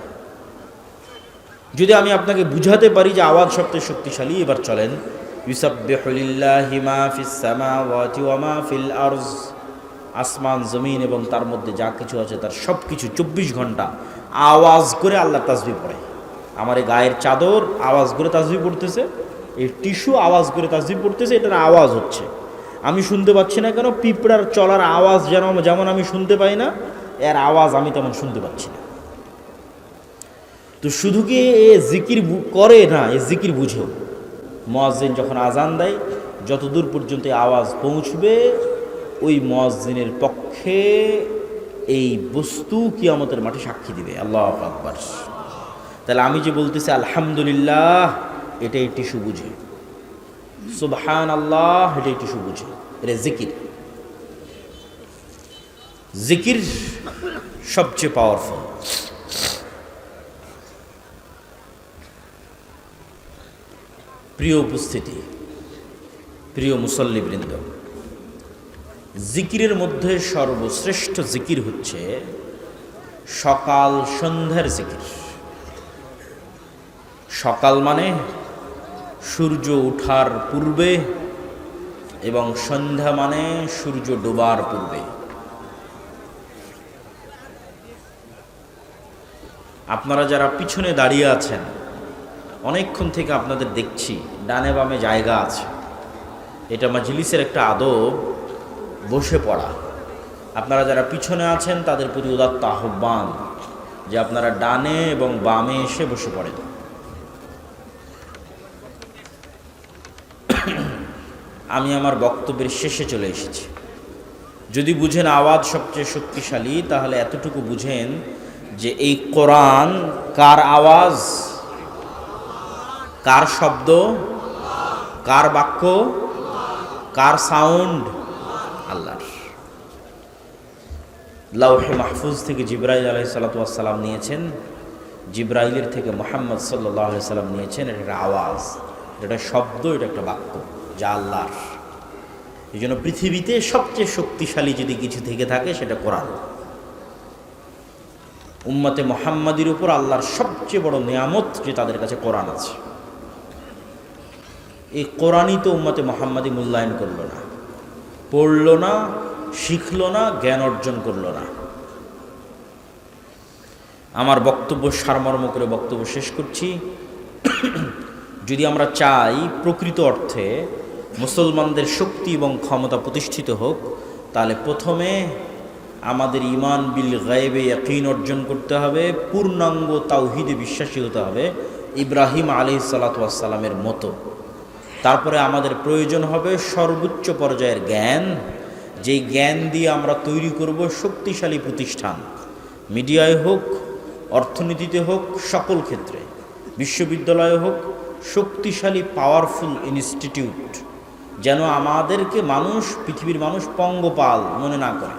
যদি আমি আপনাকে বুঝাতে পারি যে আওয়াজ সবচেয়ে শক্তিশালী, এবার চলেন, ইউসাব্বিহু লিল্লাহি মা ফিস সামাওয়াতি ওয়া মা ফিল আরজ, আসমান জমিন এবং তার মধ্যে যা কিছু আছে তার সব কিছু 24 ঘন্টা আওয়াজ করে আল্লাহ তাসবিহ পড়ে। আমার এই গায়ের চাদর আওয়াজ করে তাসবিহ পড়তেছে, এই টিস্যু আওয়াজ করে তাসবিহ পড়তেছে, এটার আওয়াজ হচ্ছে। আমি শুনতে পাচ্ছি না কেন? পিঁপড়ার চলার আওয়াজ যেমন আমি শুনতে পাই না, এর আওয়াজ আমি তেমন শুনতে পাচ্ছি না। তো শুধু কি এ জিকির করে না, এ জিকির বুঝেও। মুয়াজ্জিন যখন আজান দেয়, যতদূর পর্যন্ত আওয়াজ পৌঁছবে, ওই মুয়াজ্জিনের পক্ষে এই বস্তু কিয়ামতের মাঠে সাক্ষী দিবে। আল্লাহু আকবার। তাহলে আমি যে বলতেছি আলহামদুলিল্লাহ, এটাই টিস্যু বুঝে। সুবহানাল্লাহ, এটাই টিস্যু বুঝে। এটা জিকির। জিকির সবচেয়ে পাওয়ারফুল। প্রিয় উপস্থিতি, প্রিয় মুসল্লিবৃন্দ, জিকিরের মধ্যে সর্বশ্রেষ্ঠ জিকির হচ্ছে সকাল সন্ধ্যার জিকির। সকাল মানে সূর্য ওঠার পূর্বে এবং সন্ধ্যা মানে সূর্য ডোবার পূর্বে। আপনারা যারা পিছনে দাঁড়িয়ে আছেন, অনেকক্ষণ থেকে আপনাদের দেখছি, ডানে বামে জায়গা আছে। এটা মাজলিসের একটা আদব, বসে পড়া। আপনারা যারা পিছনে আছেন তাদের প্রতি উদাত্ত আহ্বান যে আপনারা ডানে এবং বামে এসে বসে পড়েন। আমি আমার বক্তব্যের শেষে চলে এসেছি। যদি বুঝেন আওয়াজ সবচেয়ে শক্তিশালী, তাহলে এতটুকু বুঝেন যে এই কোরআন কার আওয়াজ, কার শব্দ, কার বাক্য, কার সাউন্ড? আল্লাহর। লাউহে মাহফুজ থেকে জিবরাইল আলাইহিস সালাতু ওয়াস সালাম নিয়েছেন, জিবরাইলের থেকে মুহাম্মদ সাল্লাল্লাহু আলাইহি সাল্লাম নিয়েছেন। এটা একটা আওয়াজ, এটা শব্দ, এটা একটা বাক্য, যা আল্লাহর। এই জন্য পৃথিবীতে সবচেয়ে শক্তিশালী যদি কিছু থেকে থাকে সেটা কোরআন। উম্মতে মুহাম্মাদির উপর আল্লাহর সবচেয়ে বড় নিয়ামত যে তাদের কাছে কোরআন আছে। এই কোরআনই তো উম্মতে মুহাম্মাদি মূল্যায়ন করলো না, পড়লো না, শিখলো না, জ্ঞান অর্জন করলো না। আমার বক্তব্য সারমর্ম করে বক্তব্য শেষ করছি। যদি আমরা চাই প্রকৃত অর্থে মুসলমানদের শক্তি এবং ক্ষমতা প্রতিষ্ঠিত হোক, তাহলে প্রথমে আমাদের ঈমান বিল গায়বে ইয়াকিন অর্জন করতে হবে, পূর্ণাঙ্গ তাওহীদে বিশ্বাসী হতে হবে ইব্রাহিম আলাইহিস সালাতু ওয়াস সালামের মতো। তারপরে আমাদের প্রয়োজন হবে সর্বোচ্চ পর্যায়ের জ্ঞান, যেই জ্ঞান দিয়ে আমরা তৈরি করব শক্তিশালী প্রতিষ্ঠান, মিডিয়ায় হোক, অর্থনীতিতে হোক, সকল ক্ষেত্রে, বিশ্ববিদ্যালয়ে হোক, শক্তিশালী পাওয়ারফুল ইনস্টিটিউট, যেন আমাদেরকে মানুষ, পৃথিবীর মানুষ পঙ্গপাল মনে না করে,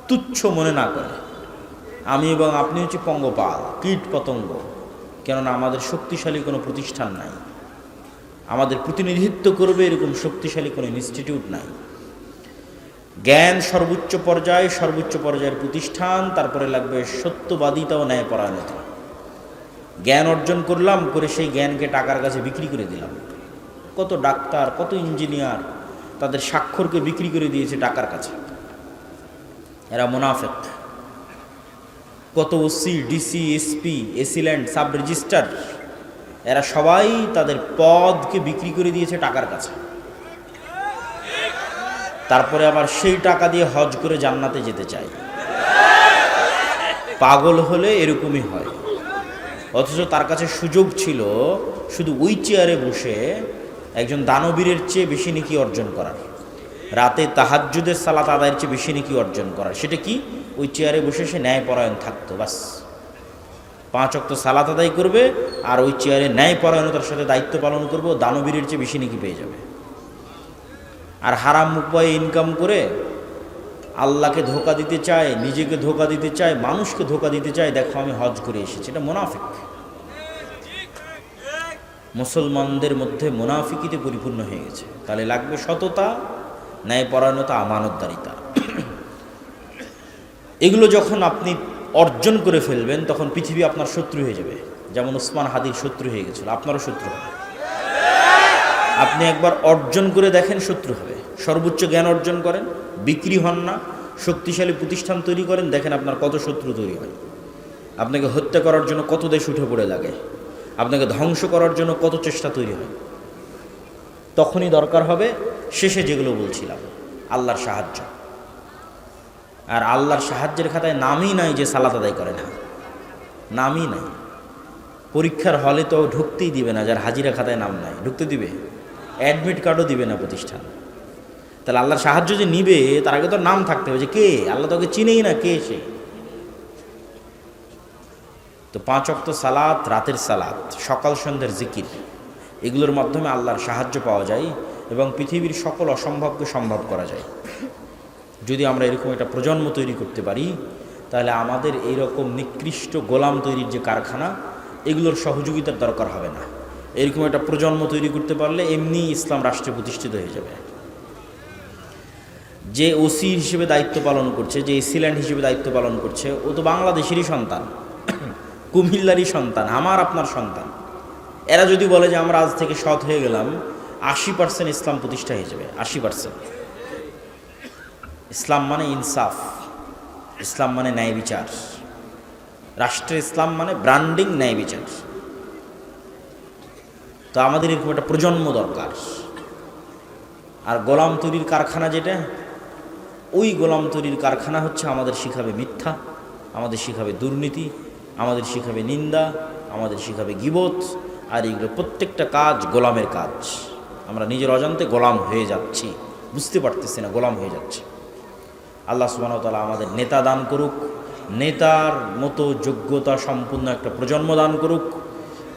তুচ্ছ মনে না করে। আমি এবং আপনি হচ্ছে পঙ্গপাল, কীট পতঙ্গ। কেননা আমাদের শক্তিশালী কোনো প্রতিষ্ঠান নাই, আমাদের প্রতিনিধিত্ব করবে এরকম শক্তিশালী কোনো ইনস্টিটিউট নাই। জ্ঞান সর্বোচ্চ পর্যায়ের প্রতিষ্ঠান, তারপরে লাগবে সত্যবাদিতা ও ন্যায়পরায়ণতা। জ্ঞান অর্জন করলাম, করে সেই জ্ঞানকে টাকার কাছে বিক্রি করে দিলাম। কত ডাক্তার, কত ইঞ্জিনিয়ার তাদের স্বাক্ষরকে বিক্রি করে দিয়েছে টাকার কাছে, এরা মুনাফিক। কত OC, DC, SP, AC land, sub registrar, এরা সবাই তাদের পদকে বিক্রি করে দিয়েছে টাকার কাছে। তারপরে আবার সেই টাকা দিয়ে হজ করে জান্নাতে যেতে চায়। পাগল হলে এরকমই হয়। অথচ তার কাছে সুযোগ ছিল শুধু ওই চেয়ারে বসে একজন দানবীরের চেয়ে বেশি নেকি অর্জন করার, রাতে তাহাজ্জুদের সালাত আদায়ের চেয়ে বেশি নেকি অর্জন করার। সেটা কি? ওই চেয়ারে বসে সে ন্যায়পরায়ণ থাকতো, বাস 5 ওয়াক্ত সালাত আদায় করবে আর ওই চেয়ারে ন্যায়পরায়ণতার সাথে দায়িত্ব পালন করবে, দানবীরের চেয়ে বেশি নেকি পেয়ে যাবে। আর হারাম উপায়ে ইনকাম করে আল্লাহকে ধোঁকা দিতে চায়, নিজেকে ধোঁকা দিতে চায়, মানুষকে ধোঁকা দিতে চায়, দেখো আমি হজ করে এসেছি, এটা মুনাফিক। মুসলমানদের মধ্যে মুনাফিকিতে পরিপূর্ণ হয়ে গেছে। তাহলে লাগবে সততা, ন্যায়পরায়ণতা, আমানতদারিতা। এগুলো যখন আপনি অর্জন করে ফেলবেন তখন পৃথিবী আপনার শত্রু হয়ে যাবে। যেমন উসমান হাদির শত্রু হয়ে গেছিল, আপনারও শত্রু হবে। আপনি একবার অর্জন করে দেখেন, শত্রু হবে। সর্বোচ্চ জ্ঞান অর্জন করেন, বিক্রি হন না, শক্তিশালী প্রতিষ্ঠান তৈরি করেন, দেখেন আপনার কত শত্রু তৈরি হয়। আপনাকে হত্যা করার জন্য কত দেশ উঠে পড়ে লাগে, আপনাকে ধ্বংস করার জন্য কত চেষ্টা তৈরি হয়। তখনই দরকার হবে শেষে যেগুলো বলছিলাম, আল্লাহর সাহায্য। আর আল্লাহর সাহায্যের খাতায় নামই নাই যে সালাত আদায় করে না, নামই নাই। পরীক্ষার হলে তো ঢুকতেই দিবে না, যার হাজিরা খাতায় নাম নাই, ঢুকতে দিবে? অ্যাডমিট কার্ডও দিবে না প্রতিষ্ঠান। তাহলে আল্লাহর সাহায্য যে নিবে তার আগে তো নাম থাকতে হবে, যে কে। আল্লাহ তোকে চিনেই না, কে সে। তো 5 ওয়াক্ত সালাত, রাতের সালাত, সকাল সন্ধ্যের জিকির, এগুলোর মাধ্যমে আল্লাহর সাহায্য পাওয়া যায় এবং পৃথিবীর সকল অসম্ভবকে সম্ভব করা যায়। যদি আমরা এরকম একটা প্রজন্ম তৈরি করতে পারি, তাহলে আমাদের এইরকম নিকৃষ্ট গোলাম তৈরির যে কারখানা, এগুলোর সহযোগিতার দরকার হবে না। এরকম একটা প্রজন্ম তৈরি করতে পারলে এমনি ইসলাম রাষ্ট্রে প্রতিষ্ঠিত হয়ে যাবে। যে ওসি হিসেবে দায়িত্ব পালন করছে, যে এসিল্যান্ড হিসেবে দায়িত্ব পালন করছে, ও তো বাংলাদেশেরই সন্তান, কুমিল্লারই সন্তান, আমার আপনার সন্তান। এরা যদি বলে যে আমরা আজ থেকে সৎ হয়ে গেলাম, 80% ইসলাম প্রতিষ্ঠা হয়ে যাবে। 80%। ইসলাম মানে ইনসাফ, ইসলাম মানে ন্যায় বিচার। রাষ্ট্রে ইসলাম মানে ব্র্যান্ডিং, ন্যায় বিচার। তো আমাদের এরকম একটা প্রজন্ম দরকার। আর গোলাম তৈরির কারখানা যেটা, ওই গোলাম তৈরির কারখানা হচ্ছে আমাদের শিখাবে মিথ্যা, আমাদের শিখাবে দুর্নীতি, আমাদের শিখাবে নিন্দা, আমাদের শিখাবে গীবত। আর এইগুলো প্রত্যেকটা কাজ গোলামের কাজ। আমরা নিজের অজান্তে গোলাম হয়ে যাচ্ছি, বুঝতে পারতেছি না, গোলাম হয়ে যাচ্ছি। আল্লাহ সুবহানাহু ওয়া তাআলা আমাদের নেতা দান করুক, নেতার মতো যোগ্যতা সম্পূর্ণ একটা প্রজন্ম দান করুক।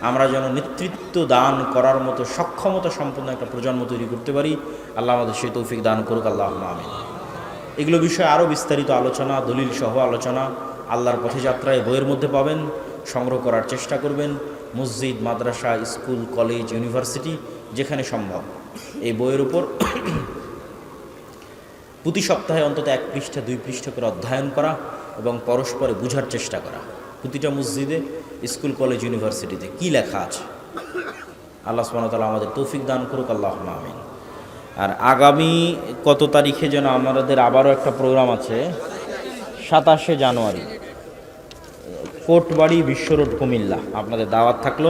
আমরা যেন নেতৃত্ব দান করার মতো সক্ষমতা সম্পন্ন একটা প্রজন্ম তৈরি করতে পারি। আল্লাহ আমাদের সেই তৌফিক দান করুক, আল্লাহুম্মা আমিন। এগুলো বিষয়ে আরও বিস্তারিত আলোচনা, দলিল সহ আলোচনা আল্লাহর পথযাত্রায় বইয়ের মধ্যে পাবেন। সংগ্রহ করার চেষ্টা করবেন। মসজিদ, মাদ্রাসা, স্কুল, কলেজ, ইউনিভার্সিটি, যেখানে সম্ভব এই বইয়ের উপর প্রতি সপ্তাহে অন্তত 1 পৃষ্ঠা 2 পৃষ্ঠা করে অধ্যয়ন করা এবং পরস্পরে বুঝার চেষ্টা করা। প্রতিটা মসজিদে, স্কুল, কলেজ, ইউনিভার্সিটিতে কি লেখা আছে। আল্লাহ সুবহানাহু ওয়া তাআলা আমাদের তৌফিক দান করুক, আল্লাহুম্মা আমিন। আর আগামী কত তারিখে যেন আমাদের আবারও একটা প্রোগ্রাম আছে, 27শে জানুয়ারি, কোটবাড়ি, বিশ্ব রোড, কুমিল্লা। আপনাদের দাওয়াত থাকলো।